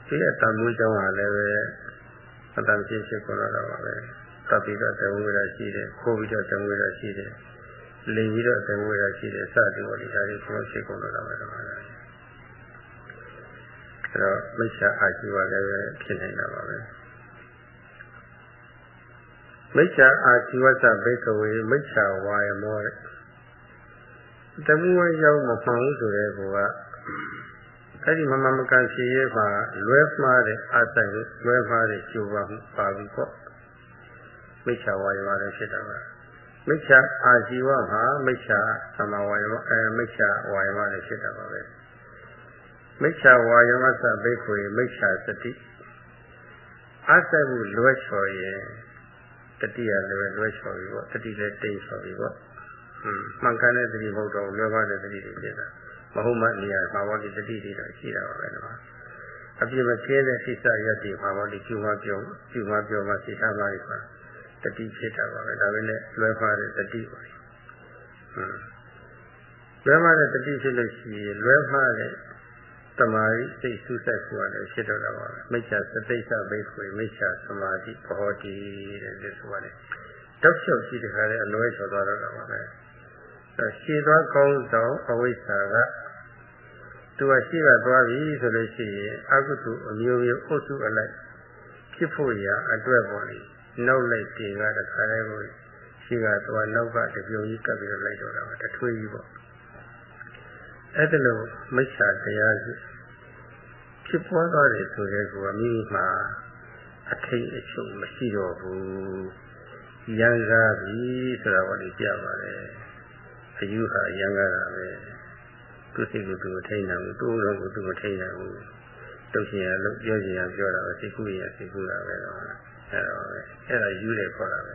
ဒီအတ္တမျိုးကြောင့်ဟာလည်းပဲအတ္တဖြစ်ဖြစ်ခေါ်တော့ပါပဲတတ်ပြီးတော့တဝိရရှိတယ်ခိုးပြီးတော့တဝိရရှိတယ်လင်ပြီးတော့တဝိရရှိတယ်စသည်ပေါ်ဒီဓာတ်တွေခေါ်ဖြစ်ခေါ်တော့တာပါတော့အဲ့တော့မိစ္ဆာအာဇီဝလည်းပဲဖြစ်နေတာပါပဲမိစ္ဆာအာဇီဝသဘိက္ခဝေမိစ္ဆာဝါယမောတဲ့တမှုဝရောက်မမှန်ဘူးဆိုတဲ့ကောအဲ့ဒီမမမကန်ရှိရဲ့မှာလွဲမှားတဲ့အဆိုင်လွဲမှားတဲ့ကျိုးပါမှုပါပြီးပေါ့မိစ္ဆာဝါယမလည်းဖြစ်တာပါမိစ္ဆာအာဇီဝမှာမိစ္ဆာသမဝါယမမိစ္ဆာဝါယမလည်းဖြစ်တာပါပဲမိစ္ဆာဝါယမသဘိက္ခဝေမိစ္ဆာစတိအဆိုင်မှုလွဲချော်ရင်တတိယလည်းလွဲချော်ပြီပေါ့တတိလည်းတိတ်ချော်ပြီပေါ့မှန်ကန်တဲ့တတိဘုဒ္ဓကိုလွဲပါတဲ့တတိတွေဖြစ်တာမဟုတ်မှနေရာမှာဘောဒီတတိတွေတော့ရှိတာပါပဲနော်အပြည့်မကျဲတဲ့စိစရက်တွေမှာဘောဒီကျူမပြောမှစိထားပါလိမ့်မယ်တတိဖြစ်တာပါပဲဒါပဲနဲ့လွဲပါတဲ့တတိပါလွဲပါတဲ့တတိဖြစ်လို့ရှိရင်လွဲပါတဲ့သမာဓိစိတ်ဆူဆက်ကိုလည်းဖြစ်တော့တာပါမိစ္ဆာစတိစ္ဆဘိက္ခွေမိစ္ဆာသမာဓိဘောတိတဲ့ဒီဆိုရတယ်တောက်လျှောက်ရှိတဲ့ခါလည်းအလွဲချော်သွားတော့တာပါပဲရှည်သွားကောင်းဆောင်အဝိဇ္ဇာကသူကရှိကသွားပြီဆိုလို့ရှိရင်အကုသိုလ်အမျိုးမျိုးအုပ်စုအလိုက်ဖြစ်ဖို့ရာအတွက်ပေါ်လေနောက်လိုက်တင်ကတခါလေးကိုရှိကသွားနောက်ကတပြုံကြီးကပ်ပြီးတော့လိုက်တော့တာပါတထွေးကြီးပေါ့အဲ့ဒါလို့မိစ္ဆာတရားဖြစ်ပွားသွားတယ်ဆိုတဲ့ကောမိမှာအထိတ်အချုပ်မရှိတော့ဘူးရံကားပြီဆိုတာကိုပြပါတယ်အယူဟာရံကားတာပဲသူစိတ်ကိုသူမထိန်နိုင်ဘူးသူ့လုံးကိုသူမထိန်နိုင်ဘူးတုတ်ရှင်ရလို့ပြောချင်ရပြောတာပဲစိတ်ကူးရစိတ်ကူးတာပဲတော့အဲ့ဒါယူတယ်ခေါ်တာပဲ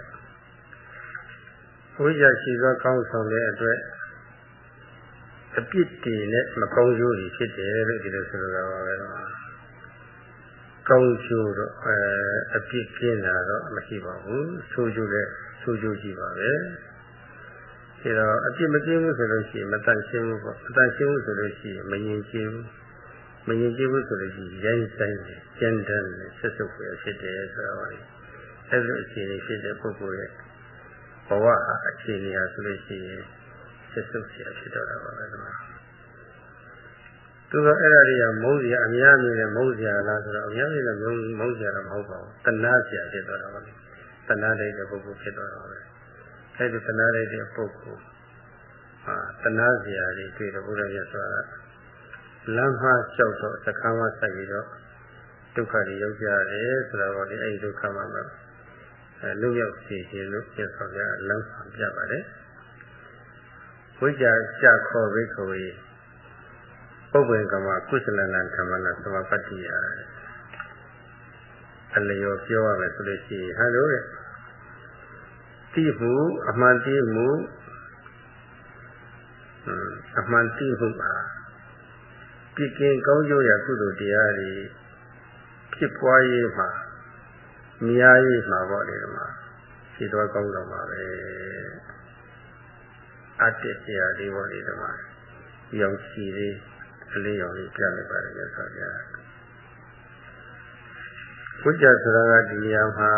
ဘုရားရှိသောကောင်းဆောင်တဲ့အတွက်အပြစ်တွေနဲ့မကောင်းကျိုးတွေဖြစ်တယ်လို့ဒီလိုဆိုလိုတာပါပဲတော့ကောင်းကျိုးတော့အပြစ်ကျင်းတာတော့မရှိပါဘူးဆိုးကျိုးလည်းဆိုးကျိုးရှိပါပဲဒါတော့အပြစ်မကျင်းဘူးဆိုလို့ရှိရင်မတန်ရှင်းဘူးပေါ့မတန်ရှင်းဘူးဆိုလို့ရှိရင်မရင်ကျင်းဘူးမရင်ကျင်းဘူးဆိုလို့ရှိရင်ရိုင်းဆိုင်တယ်ကျန်တယ်ဆက်စုပ်ဖွယ်ဖြစ်တယ်ဆိုတော့အဲ့လိုအခြေအနေဖြစ်တဲ့ပုဂ္ဂိုလ်ရဲ့ဘဝအခြေအနေဟာဆိုလို့ရှိရင်ဆက်စုပ်เสียဖြစ်တော့တာပါပဲဒီမှာသူကအဲ့ဒါတွေကမုန်းစရာအများကြီးနဲ့မုန်းစရာလားဆိုတော့အများကြီးနဲ့မုန်းစရာတော့မဟုတ်ပါဘူးတဏှာစရာဖြစ်တော့တာပါလေတဏှာတဲ့ပုဂ္ဂိုလ်ဖြစ်တော့တာပဲအဲ့ဒီတဏှာတဲ့ပုဂ္ဂိုလ်တဏှာစရာတွေတွေ့တော့ဘုရားမြတ်စွာကလမ်းမှာကြောက်တော့သက္ကမဆက်ပြီးတော့ဒုက္ခတွေရောက်ကြတယ်ဆိုတော့ဒီအဲ့ဒီဒုက္ခမှာလူရောက်စီခြင်းလို့ပြဆောင်ကြလမ်းဆောင်ပြပါတယ်ဝိဇ္ဇာရှာခေါ်ဘိက္ခဝေပုပ္ပေကမကုသလနာဓမ္မနာသမပတ္တိယအလျော်ပြောရမယ်ဆိုလို့ရှိရင်ဟယ်လိုတဲ့ တိမှုအမှန်တိမှုအမှန်တိမှုပါပြည့်ကင်းကောင်းကျိုးရာကုသိုလ်တရားတွေဖြစ်ပွားရေးမှာများရေးမှာပေါ့လေဒီမှာရှိတော်ကောင်းတော်မှာပဲအတ္တတရားလေးပေါ့လေဒီမှာရောင်ချီလေးအလေးရောင်လေးပြလိုက်ပါတယ်မြတ်စွာဘုရားဘုရားဆိုတာကဒီနေရာမှာ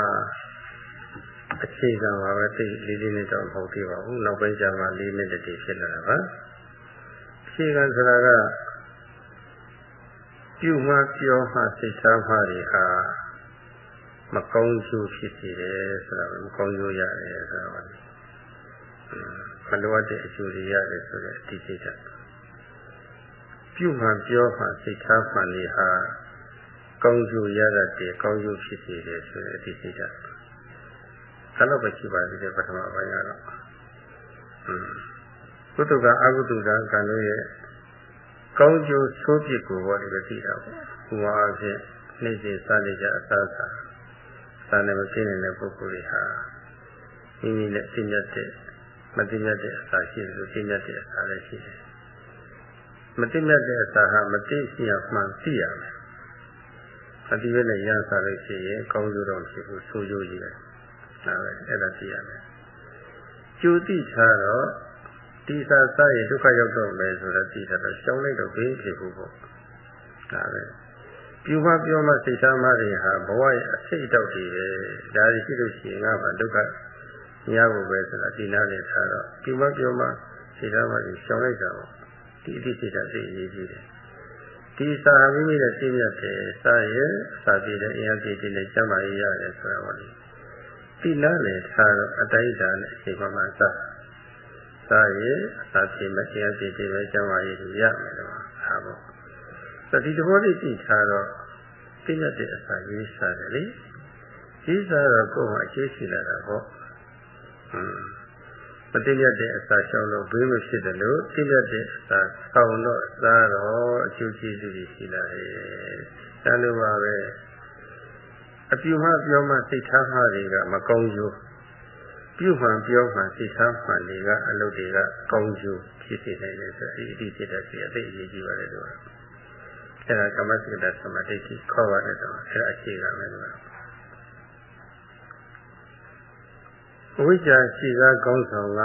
အခြေခံပါပဲသိလေးလေးနဲ့တော့မဟုတ်သေးပါဘူးနောက်ပိုင်းကျမှ4မိနစ်တည်းဖြစ်လာတာပါအခြေခံဆိုတာကပြုမှပြောမှစိတ်ထားမှတွေဟာမကောင်းကျိုးဖြစ်စေတယ်ဆိုတာပဲမကောင်းကျိုးရတယ်ဆိုတာပါမလိုအပ်တဲ့အကျိုးတွေရတယ်ဆိုတဲ့အတိစိတ်ဓာတ်ပြုမှပြောမှစိတ်ထားမှတွေဟာကောင်းကျိုးရတတ်တယ်ကောင်းကျိုးဖြစ်စေတယ်ဆိုတဲ့အတိစိတ်ဓာတ်ဒါတော့ပဲရှိပါသေးတယ်ပထမပိုင်းကတော့ကုသကအကုသကကံလို့ရဲ့ကောင်းကျိုးဆိုးပြစ်ကိုဘောဒီပဲသိတာပေါ့ဟိုအားဖြင့်နှိမ့်စေစားနေကြအစားစားနေမကင်းနေတဲ့ပုဂ္ဂိုလ်တွေဟာမိမိနဲ့သိမြတ်တဲ့မသိမြတ်တဲ့အစာရှိတယ်လို့သိမြတ်တဲ့အစာလည်းရှိတယ်မသိမြတ်တဲ့အစာဟာမသိရှိရမှန်သိရမယ်မသိဘဲနဲ့ရန်စားလို့ရှိရင်ကောင်းကျိုးတော့ဖြစ်ဘူးဆိုးကျိုးကြီးတယ်ဒါပဲအဲ့ဒါသိရမယ်ကျိုးသိထားတော့ဒီစာစားရင်ဒုက္ခရောက်တော့မယ်ဆိုတော့သိတာတော့ရှောင်းလိုက်တော့ဘေးဖြစ်ဘူးပေါ့ဒါပဲပြုမှပြောမှစိတ်ထားမှတွေဟာဘဝရဲ့အစိတ်အတောက်တွေပဲဒါတွေရှိလို့ရှိရင်ငါမှဒုက္ခရဖို့ပဲဆိုတာဒီနားနဲ့ထားတော့ပြုမှပြောမှစိတ်ထားမှတွေရှောင်းလိုက်တာပေါ့ဒီအတိစိတ်ဓာတ်သိအရေးကြီးတယ်ဒီစာမိမိနဲ့သိမြတ်တယ်စာရဲ့စာပြည့်တဲ့အင်အားပြည့်တဲ့ကျမ်းမာရေးရတယ်ဆိုတာပေါ့လေဒီနားနဲ့ထားတော့အတိုင်းအတာနဲ့အချိန်မှစာရဲ့စာပြည့်မဲ့အင်အားပြည့်တဲ့ကျမ်းမာရေးကိုရမယ်တော့ဟာပေါ့ဆိုဒီသဘောလေးသိထားတော့သိမြတ်တဲ့အစာရေးစားတယ်လေရေးစားတော့ကိုယ်မှာအခြေရှိလာတာပေါ့မသိမြတ်တဲ့အစာရှောင်လို့ဘေးမဖြစ်တယ်လို့သိမြတ်တဲ့အစာဆောင်တော့စားတော့အကျိုးကျေးဇူးတွေရှိလာတယ်ဒါလိုပါပဲအပြုမှပြောမှစိတ်ထားမှတွေကမကောင်းကျိုးပြုမှပြောမှစိတ်ထားမှတွေကအလုပ်တွေကကောင်းကျိုးဖြစ်စေနိုင်တယ်ဆိုအဲဒီအတိစိတ်ဓာတ်ကြီးအသိအရေးကြီးပါတယ်လို့အဲ့ဒါကမ္မစိတ္တသမာဓိကြီးခေါ်ပါတယ်တော့အဲ့ဒါအခြေခံပဲလို့ဝိဇ္ဇာရှိကားကောင်းဆောင်က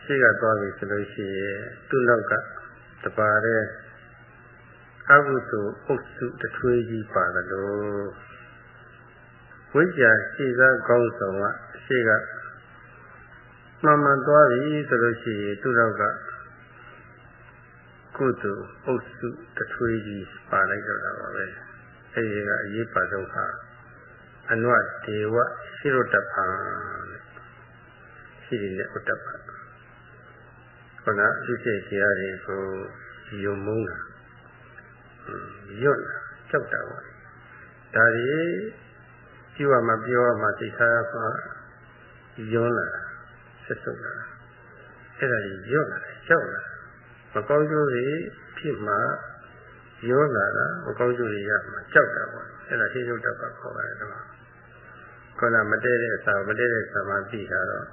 ရှိကသွားပြီဆိုလို့ရှိရင်သူ့နောက်ကတပါးတဲ့အကုသိုလ်အုပ်စုတစ်ထွေးကြီးပါတယ်လို့ဝိဇ္ဇာရှိကားကောင်းဆောင်ကရှိကမှန်မှန်သွားပြီဆိုလို့ရှိရင်သူ့နောက်ကကုသိုလ်အုပ်စုတစ်ထွေးကြီးပါလိုက်တော့တာပါပဲအဲဒီကအရေးပါဆုံးဟာအနုဒေဝရှိရတပံရှိတဲ့ဥတ္တပခဏအဖြစ်ဖြစ်တရားတွေကိုယုံမုန်းတာရွတ်ကြောက်တာပါဒါတွေပြုရမှာပြောရမှာသိထားမှာယွန်းလာဆက်စုပ်လာအဲ့ဒါကြီးရွတ်လာကြောက်လာမကောင်းကျိုးတွေဖြစ်မှရောလာတာမကောင်းကျိုးတွေရမှကြောက်တာပေါ့အဲ့ဒါဟိရုဒ္ဓပခေါ်ပါတယ်ကွာခေါင်းကမတည့်တဲ့အစာမတည့်တဲ့စာမှသိတာတော့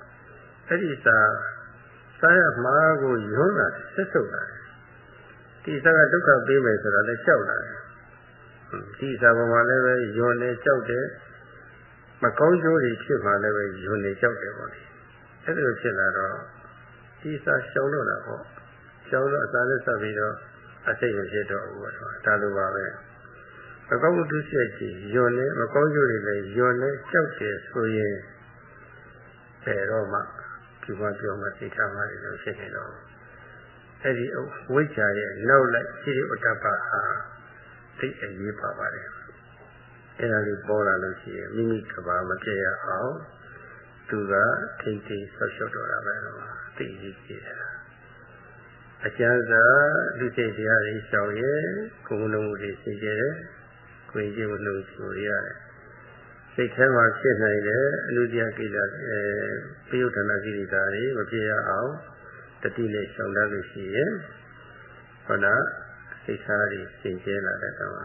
အဲ့ဒီစားရမှာကိုရောလာဆက်စုပ်လာဒီစားကဒုက္ခပေးမယ်ဆိုတာလည်းကြောက်လာတယ်ဒီစားပေါ်မှာလည်းပဲယွန်းနေကြောက်တယ်မကောင်းကျိုးတွေဖြစ်မှလည်းပဲယွန်းနေကြောက်တယ်ပေါ့လေအဲ့လိုဖြစ်လာတော့ဒီစားရှောင်လို့တာပေါ့ရှောင်းတော့အစာနဲ့ဆက်ပြီးတော့အစိတ်မဖြစ်တော့ဘူးပေါ့ဒါလိုပါပဲမကောင်းမှုဒုစရိုက်ကြီးယွန်းနေမကောင်းကျိုးတွေလည်းယွန်းနေကြောက်တယ်ဆိုရင်တယ်တော့မှဒီမှာပြောမှသိထားမှလည်းဖြစ်နေတော့အဲ့ဒီဝိဇ္ဇာရဲ့နောက်လိုက်ရှိတဲ့ဥတ္တပဟာသိအရေးပါပါတယ်အဲ့ဒါလေးပေါ်လာလို့ရှိရင်မိမိကဘာမပြည့်ရအောင်သူကထိတ်ထိတ်ဆောက်ရှောက်တော့တာပဲတော့သိအရေးကြီးတယ်အကျဉ်းစာလူစိတ်တရားတွေရှောင်ရဲကိုယ်လုံးမှုတွေသိကြတယ်ကိုယ်ကြီးကိုလုံးချိုရတယ်စိတ်ထဲမှာဖြစ်နိုင်တဲ့အနုတ္တိယကိလေသာပြယုဒ္ဓနာကိလေသာတွေမဖြစ်ရအောင်တတိနဲ့ရှောင်တတ်လို့ရှိရင်ဟုတ်လားစိတ်ထားတွေရှင်းကျဲလာတဲ့တော့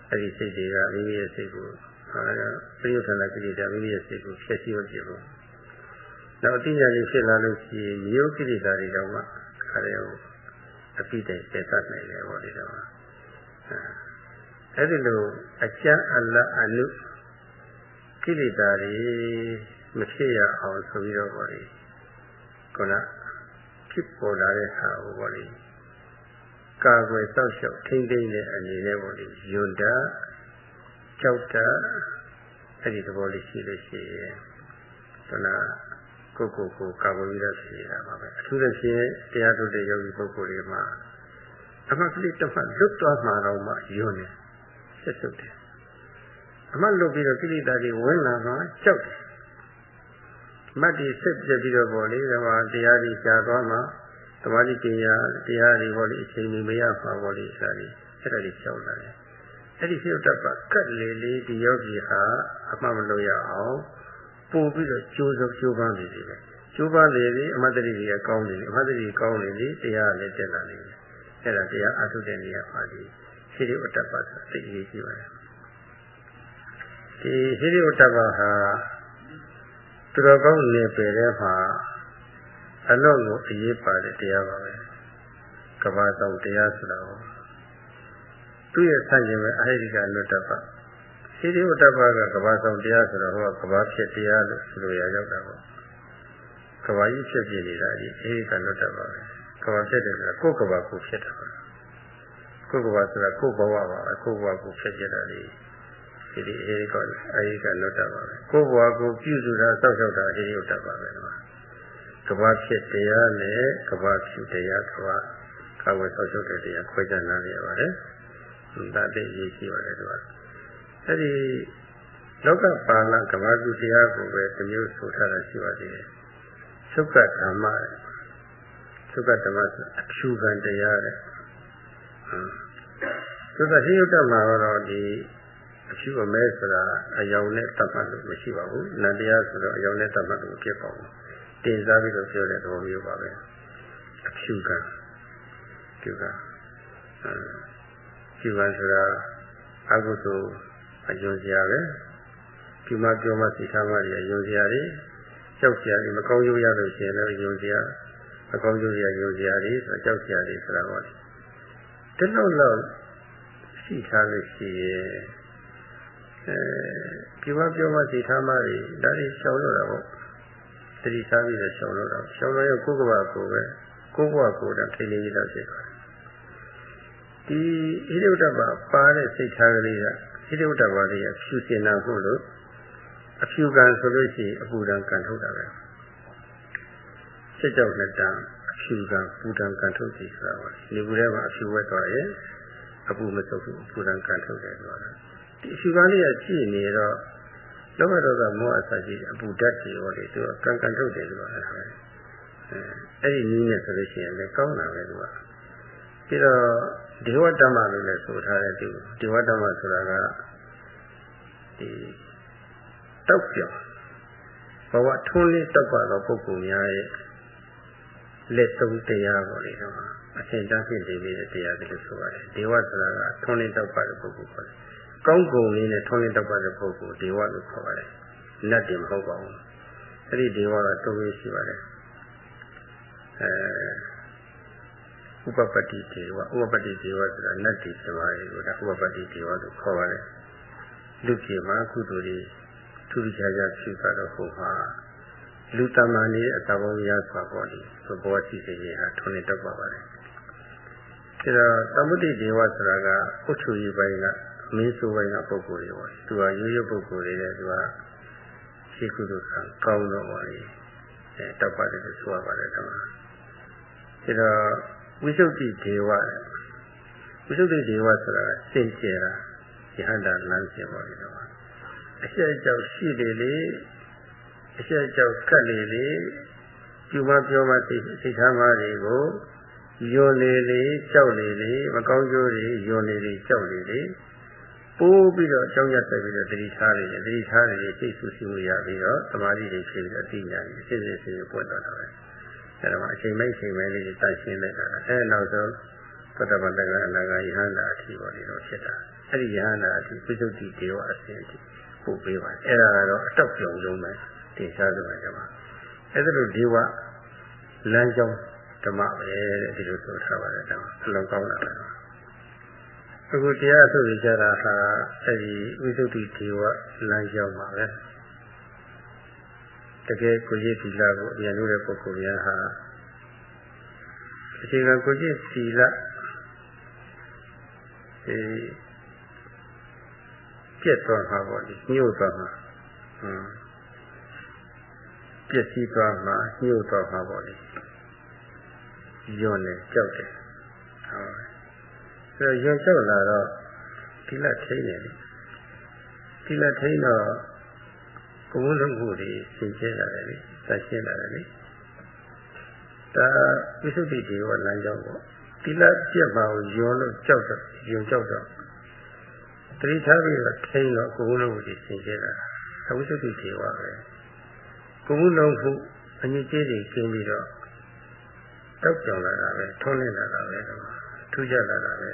အဲ့ဒီစိတ်တွေကမိမိရဲ့စိတ်ကိုပြယုဒ္ဓနာကိလေသာမိမိရဲ့စိတ်ကိုဖျက်ဆီးဖို့ဖြစ်ဖို့ နောက်အတိညာလေးဖြစ်လာလို့ရှိရင်မျိုးကိလေသာတွေတော့မှခါရဲအပိတိုင်သက်သတ်နိုင်တယ်ပေါ့ဒီတော့အဲ့ဒီလိုအကျဉ်းအလတ်အနုကိလေသာတွေမဖြစ်ရအောင်ဆိုပြီးတော့ပေါ့လေခုနဖြစ်ပေါ်လာတဲ့ဟာကိုပေါ့လေကာကွယ်စောင့်ရှောက်ထိန်းသိမ်းတဲ့အနေနဲ့ပေါ့လေယွန်းတာကြောက်တာအဲ့ဒီသဘောလေးရှိလို့ရှိရင်ခုနကိုကာကွယ်ပြီးတော့ရှိရတာပါပဲအထူးသဖြင့်တရားထုတ်တဲ့ယောဂီပုဂ္ဂိုလ်တွေမှာအမှတ်ကလေးတစ်မှတ်လွတ်သွားမှတော့မှယွန်းတယ်ဆက်စုပ်တယ်အမှတ်လွတ်ပြီးတော့ကိလေသာတွေဝင်လာမှကြောက်တယ်မတ်ဒီဆက်ပြပြီးတော့ပေါ့လေဒါမှတရားတွေကြာသွားမှသမာဓိတရားတွေပေါ့လေအချိန်မရပါပေါ့လေအဲ့ဒါတွေကြောက်လာတယ်အဲ့ဒီစိတ်တပ်ပါကတ်လေလေးဒီယောဂီဟာအမှတ်မလို့ရအောင်ပို့ပြီးတော့ကြိုးပမ်းနေတယ်ကြိုးပမ်းနေတယ်အမတ္တရိကြီးကောင်းနေတယ်အမတ္တရိကောင်းနေလေတရားလည်းတက်လာနေတယ်အဲ့ဒါတရားအထုတဲ့နေရာပါဒီစိတ်ဥတ္တပါဆိုသိအရေးကြီးပါတယ်ဒီစိတ်ဥတ္တပါဟာသူတော်ကောင်းနေပယ်တဲ့မှာအလုံးကိုအရေးပါတဲ့တရားပါပဲကဘာဆောင်တရားဆိုတာကိုသူ့ရဲ့ဆန့်ကျင်ပဲအဟိရိကအနုတ္တပစိရိဝတ္တပကကဘာဆောင်တရားဆိုတော့ဟောကဘာဖြစ်တရားလို့ဆိုလိုရရောက်တာပေါ့ကဘာကြီးဖြစ်ပြနေတာဒီအဟိရိကအနုတ္တပပဲကဘာဖြစ်တယ်ဆိုတာကိုယ်ကဘာကိုဖြစ်တာပါကိုယ်ကဘာဆိုတာကိုယ်ဘဝပါပဲကိုယ်ဘဝကိုဖြစ်ပြတာလေဒီအဟိရိကအနုတ္တပပဲကိုယ်ဘဝကိုပြုစုတာစောင့်ရှောက်တာအဟိရိဝတ္တပပဲကဘာဖြစ်တရားနဲ့ကဘာပြုတရားကဘာကာဝယ်ဆောက်ရှုပ်တဲ့တရားခွဲခြားနားလည်ရပါတယ်။ဒါတည်းရေးရှိပါတယ်သူက။အဲဒီလောကပါဠိကဘာပြုတရားကိုပဲဒီမျိုးဆိုထားတာရှိပါသေးတယ်။သုက္ကဓမ္မသုက္ကဓမ္မဆိုအဖြူခံတရားတဲ့။သုက္ကဟိယုတ္တမှာတော့ဒီအဖြူအမဲဆိုတာအယောင်နဲ့တတ်မှတ်လို့မရှိပါဘူး။နန္တရားဆိုတော့အယောင်နဲ့တတ်မှတ်လို့မဖြစ်ပါဘူး။တင်စားပြီးတော့ပြောတဲ့သဘောမျိုးပါပဲ။အဖြူခံကျူကဆိုတာအကုသိုလ်အယုံစရာပဲကျူမပြောမှစိတ်ထားမှတွေအယုံစရာတွေကြောက်စရာတွေမကောင်းကျိုးရလို့ရှိရင်လည်းအယုံစရာမကောင်းကျိုးရယုံစရာတွေဆိုကြောက်စရာတွေဆိုတာပေါ့ဒီလောက်ရှိထားလို့ရှိရင်ကျူမပြောမှစိတ်ထားမှတွေဒါတွေရှောင်လို့တာပေါ့သတိထားပြီးတော့ရှောင်လို့တာရှောင်လို့ရကိုယ်ကဘာကိုပဲကိုယ်ဘဝကိုယ်တိုင်ထိနေရတော့ဖြစ်သွားဒီဣရိဝတ္တပါတဲ့စိတ်ထားကလေးကဣရိဝတ္တပါလေးကဖြူစင်တာဟုတ်လို့အဖြူကံဆိုလို့ရှိရင်အပူဒံကံထုတ်တာပဲစိတ်ကြောင့်လက်တံအဖြူကံပူဒံကံထုတ်စီဆိုတာပါဒီဘူးထဲမှာအဖြူဝက်သွားရင်အပူမထုတ်ဘူးပူဒံကံထုတ်တယ်ဆိုတာဒီအဖြူကလေးကကြည့်နေတော့လောဘဒေါသမောဟအစရှိအပူဓာတ်တွေဟောလေသူကကံထုတ်တယ်ဆိုတာအဲ့ဒီနည်းနဲ့ဆိုလို့ရှိရင်လည်းကောင်းတာပဲသူကပြီးတော့ဒေဝတ္တမလို့လည်းဆိုထားတဲ့သူဒေဝတ္တမဆိုတာကဒီတောက်ပြောင်ဘဝထွန်းလေးတောက်ပါသောပုဂ္ဂိုလ်များရဲ့လက်သုံးတရားပေါ်လေတော့အရှင်တန်းဖြစ်နေတဲ့တရားတွေလို့ဆိုပါတယ်ဒေဝဆိုတာကထွန်းလေးတောက်ပါတဲ့ပုဂ္ဂိုလ်ခေါ်တယ်ကောင်းကုန်လေးနဲ့ထွန်းလေးတောက်ပါတဲ့ပုဂ္ဂိုလ်ဒေဝလို့ခေါ်ပါတယ်နတ်တင်မဟုတ်ပါဘူးအဲ့ဒီဒေဝကတုံးရရှိပါတယ်ဥပပတ္တိဒေဝဥပပတ္တိဒေဝဆိုတာနတ်တိသမားတွေကိုဒါဥပပတ္တိဒေဝလို့ခေါ်ပါတယ်လူကြီးမှာကုသိုလ်တွေထူးခြားခြားဖြစ်တော့ဟိုမှာလူတမန်နေအတဘောရစွာပေါ်ဒီဘဝရှိစေခြင်းဟာထွန်းနေတော့ပါပါတယ်ဒါတော့သမုဒိဒေဝဆိုတာကအုတ်ချူကြီးပိုင်းကမင်းဆိုပိုင်းကပုဂ္ဂိုလ်တွေပေါ့သူကရိုးရိုးပုဂ္ဂိုလ်တွေတဲ့သူကရှိကုသိုလ်ကကောင်းတော့ပါလေတောက်ပါတယ်လို့ဆိုရပါတယ်တော့ဒါတော့ဝိသုဒ္ဓိဒေဝဆိုတာစင်ကြယ်တာယဟန္တာလမ်းစဉ်ပါလေတော့အရှက်ကြောက်ရှိလေလေအရှက်ကြောက်ကတ်လေလေကျူမပြောမှစိတ်ထားမှတွေကိုယွန်လေလေကြောက်လေလေမကောင်းကျိုးတွေယွန်လေလေကြောက်လေလေပိုးပြီးတော့အကြောင်းရဆက်ပြီးတော့သတိထားနေတယ်သတိထားနေရင်စိတ်ဆူဆီးမှုရပြီးတော့သမာဓိတွေဖြစ်ပြီးတော့အတိညာကြီးစစ်ပွင့်တော့တာပဲအဲဒါမှအချိန်မဲ့လေးတတ်ရှင်းလိုက်တာနောက်ဆုံးသတ္တဗတ္တကအနာဂါယဟန္တာအထိပေါ်နေတော့ဖြစ်တာအဲ့ဒီယဟန္တာအထိဝိသုဒ္ဓိဒေဝအစဉ်အထိပို့ပေးပါတယ်အဲ့ဒါကတော့အတောက်ပြောင်ဆုံးပဲတင်ရှားလို့ပဲဒီမှာ အဲ့ဒါလိုဒီဝလမ်းကြောင်းဓမ္မပဲတဲ့ဒီလိုဆိုထားပါတယ်တော့အလုံးကောင်းတာပဲအခုတရားဆိုကြတာဟာအဲ့ဒီဝိသုဒ္ဓိဒီဝလမ်းကြောင်းပါပဲတကယ်ကိုကြီးသီလကိုအမြဲလို့တဲ့ပုဂ္ဂိုလ်များဟာအခြေခံကိုကြီးသီလပြတ်သွားမှာပေါ့လေညှို့သွားမှာပြည့်စည်သွားမှာညှို့သွားမှာပေါ့လေယွန်းနေကြောက်တယ်ဟုတ်ယွန်းကြောက်လာတော့သီလထိန်းတယ်သီလထိန်းတော့ကိုယ်လုံးမှုတွေရှင်းရှင်းလာတယ်လေသရှင်းလာတယ်လေဒါဝိသုဒ္ဓိဒီဝလမ်းကြောင်းပေါ့သီလပြတ်ပါကိုယွန်းလို့ကြောက်တော့ယွန်းကြောက်တော့တတိထားပြီးတော့ထိန်းတော့ကိုယ်လုံးမှုတွေရှင်းရှင်းလာတာဝိသုဒ္ဓိဒီဝပဲကိုယ်လုံးမှုအညစ်အကြေးတွေကျင်းပြီးတော့တောက်ကြောင်လာတာပဲထုံးနေလာတာပဲထူးခြားလာတာပဲ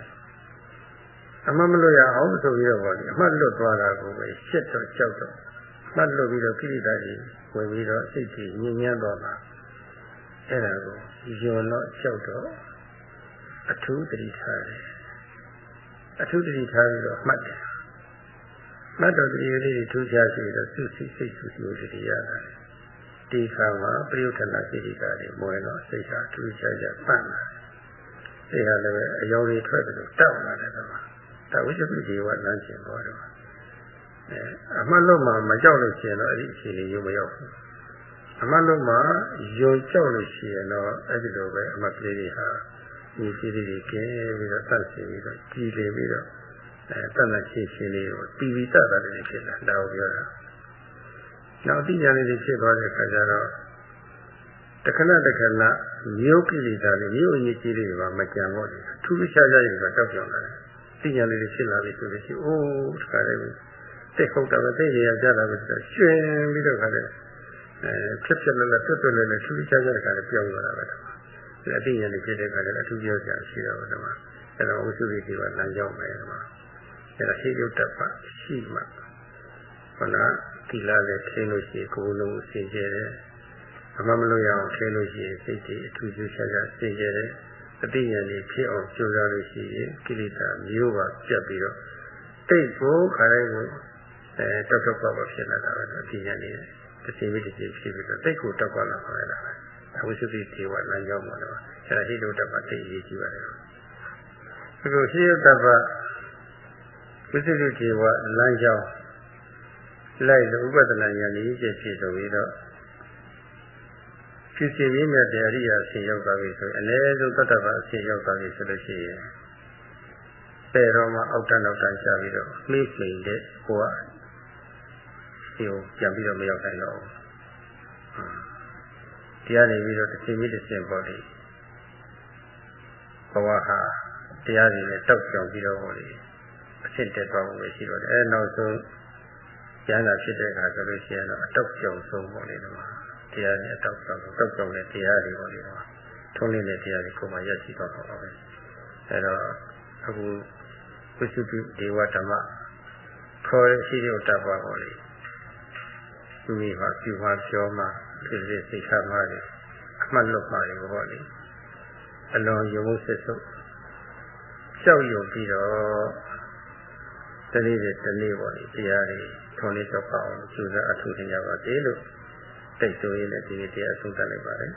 အမှတ်မလို့ရအောင်ဆိုပြီးတော့ဗောလေအမှတ်လွတ်သွားတာကိုပဲရှစ်တော့ကြောက်တော့မှတ်လွတ်ပြီးတော့ကိလေသာတွေဝင်ပြီးတော့စိတ်ကြီးညဉ့်ညမ်းသွားတာအဲ့ဒါကိုယွန်းတော့ကြောက်တော့အထူးတတိထားတယ်အထူးတတိထားပြီးတော့မှတ်တယ်မှတ်တော့ဒီလေးတွေထူးခြားစီတော့စုစိတ်စုတတိရတာဒီခါမှာပရိယုထနာစိတ်ဓာတ်တွေမွေးတော့စိတ်ကထူးခြားကြပန့်လာစိတ်ကလည်းအယောင်တွေထွက်ပြီးတောက်လာတယ်ကွာဒါဝိသုဒ္ဓိဒီဝလမ်းကျင်ပေါ်တော့အမှတ်လို့မှမကြောက်လို့ရှိရင်တော့အဲ့ဒီအခြေအနေမျိုးမရောက်ဘူးအမှတ်လို့မှယုံကြောက်လို့ရှိရင်တော့အဲ့ဒီလိုပဲအမှတ်ကလေးတွေဟာဒီစီးတွေကဲပြီးတော့တတ်စီပြီးတော့ကြည်လင်ပြီးတော့တတ်တဲ့ချင်းချင်းလေးကိုတီဗီတတ်တာလေးဖြစ်လာဒါကိုပြောတာနောက်အတိညာလေးတွေဖြစ်သွားတဲ့အခါကျတော့တခဏမျိုးကိလေသာတွေမျိုးအရေးကြီးတွေပါမကြံတော့ဘူးထူးထူးခြားခြားတွေတော့တောက်ပြောင်းလာတယ်အတိညာလေးတွေဖြစ်လာပြီဆိုလို့ရှိရင်အိုးတခါလေးသိဟုတ်တာပဲသိရကြတာပဲဆိုတော့ရှင်ပြီးတော့ခါလေးဖြစ်လဲတွတ်လဲထူးထူးခြားခြားတခါလေးပြောင်းလာတာပဲဒီအတိညာလေးဖြစ်တဲ့ခါကျတော့အထူးပြောကြရှိတော့ဒီမှာအဲ့တော့ဝိသုဒ္ဓိဒီကလမ်းကြောင်းပဲဒီမှာအဲ့ဒါဟိယုတ္တပရှိမှဟုတ်လားသီလနဲ့ထိလို့ရှိရင်ကိုယ်လုံးစင်ကြယ်တယ်အမှမလို့ရအောင်ထိလို့ရှိရင်စိတ်ကြီးအထူးကျခြားခြားစင်ကြယ်တယ်အတိညာလေးဖြစ်အောင်ကြိုးစားလို့ရှိရင်ကိလေသာမျိုးပါပြတ်ပြီးတော့တိတ်ကိုခါတိုင်းကိုတောက်ပါဖြစ်လာတာပဲအတိညာလေးတစ်ချိန်ပြီးတစ်ချိန်ဖြစ်ပြီးတော့တိတ်ကိုတောက်ပါလာပါလေလားဝိသုဒ္ဓိဒီဝလမ်းကြောင်းမှာတော့ဆရာဟိတုတ္တပတိအရေးကြီးပါတယ်အခုဟိယုတ္တပဝိသုဒ္ဓိဒီဝလမ်းကြောင်းလိုက်လို့ဥပဒနာဉာဏ်ကြီးဖြစ်ဖြစ်ဆိုပြီးတော့ဖြစ်စီရင်းနဲ့တရားရိယာဆင်ရောက်သွားပြီဆိုရင်အနည်းဆုံးတတ္တပအဆင်ရောက်သွားပြီဆိုလို့ရှိရင်တဲ့တော့မှအောက်တန်းနောက်တန်းချပြီးတော့နှိမ့်နေတဲ့ကိုကဒီကိုပြန်ပြီးတော့မရောက်နိုင်တော့ဘူးတရားနေပြီးတော့တစ်ချိန်ပြီးတစ်ချိန်ပေါ့လေဘဝဟာတရားတွေနဲ့တောက်ပြောင်ပြီးတော့ပေါ့လေအဖြစ်တက်သွားဖို့ပဲရှိတော့တယ်အဲနောက်ဆုံးကျမ်းစာဖြစ်တဲ့အခါဆိုလို့ရှိရင်တော့အတောက်ပြောင်ဆုံးပေါ့လေဒီမှာတရားနဲ့အတောက်ပြောင်တဲ့တရားတွေပေါ့လေဒီမှာထုံးနေတဲ့တရားတွေကိုမှရရှိတော့ပါပဲအဲတော့အခုဝိသုဒ္ဓိဒေဝဓမ္မခေါ်ရရှိတဲ့တပ္ပပေါ့လေသူကြီးဟာပြုပါပြောမှဖြစ်ဖြစ်စိတ်ထားမှတယ်အမှတ်လွတ်မှတယ်ပေါ့လေအလွန်ယုံမှုစစ်စုပ်ကြောက်ရွံ့ပြီးတော့တနေ့ပေါ့လေတရားတွေထုံးလေးတော့ပါအောင်ကျူးစာအထူးတင်ကြပါသေးလို့တိတ်ဆိုရင်းနဲ့ဒီနေ့တရားအဆုံးသတ်လိုက်ပါတယ်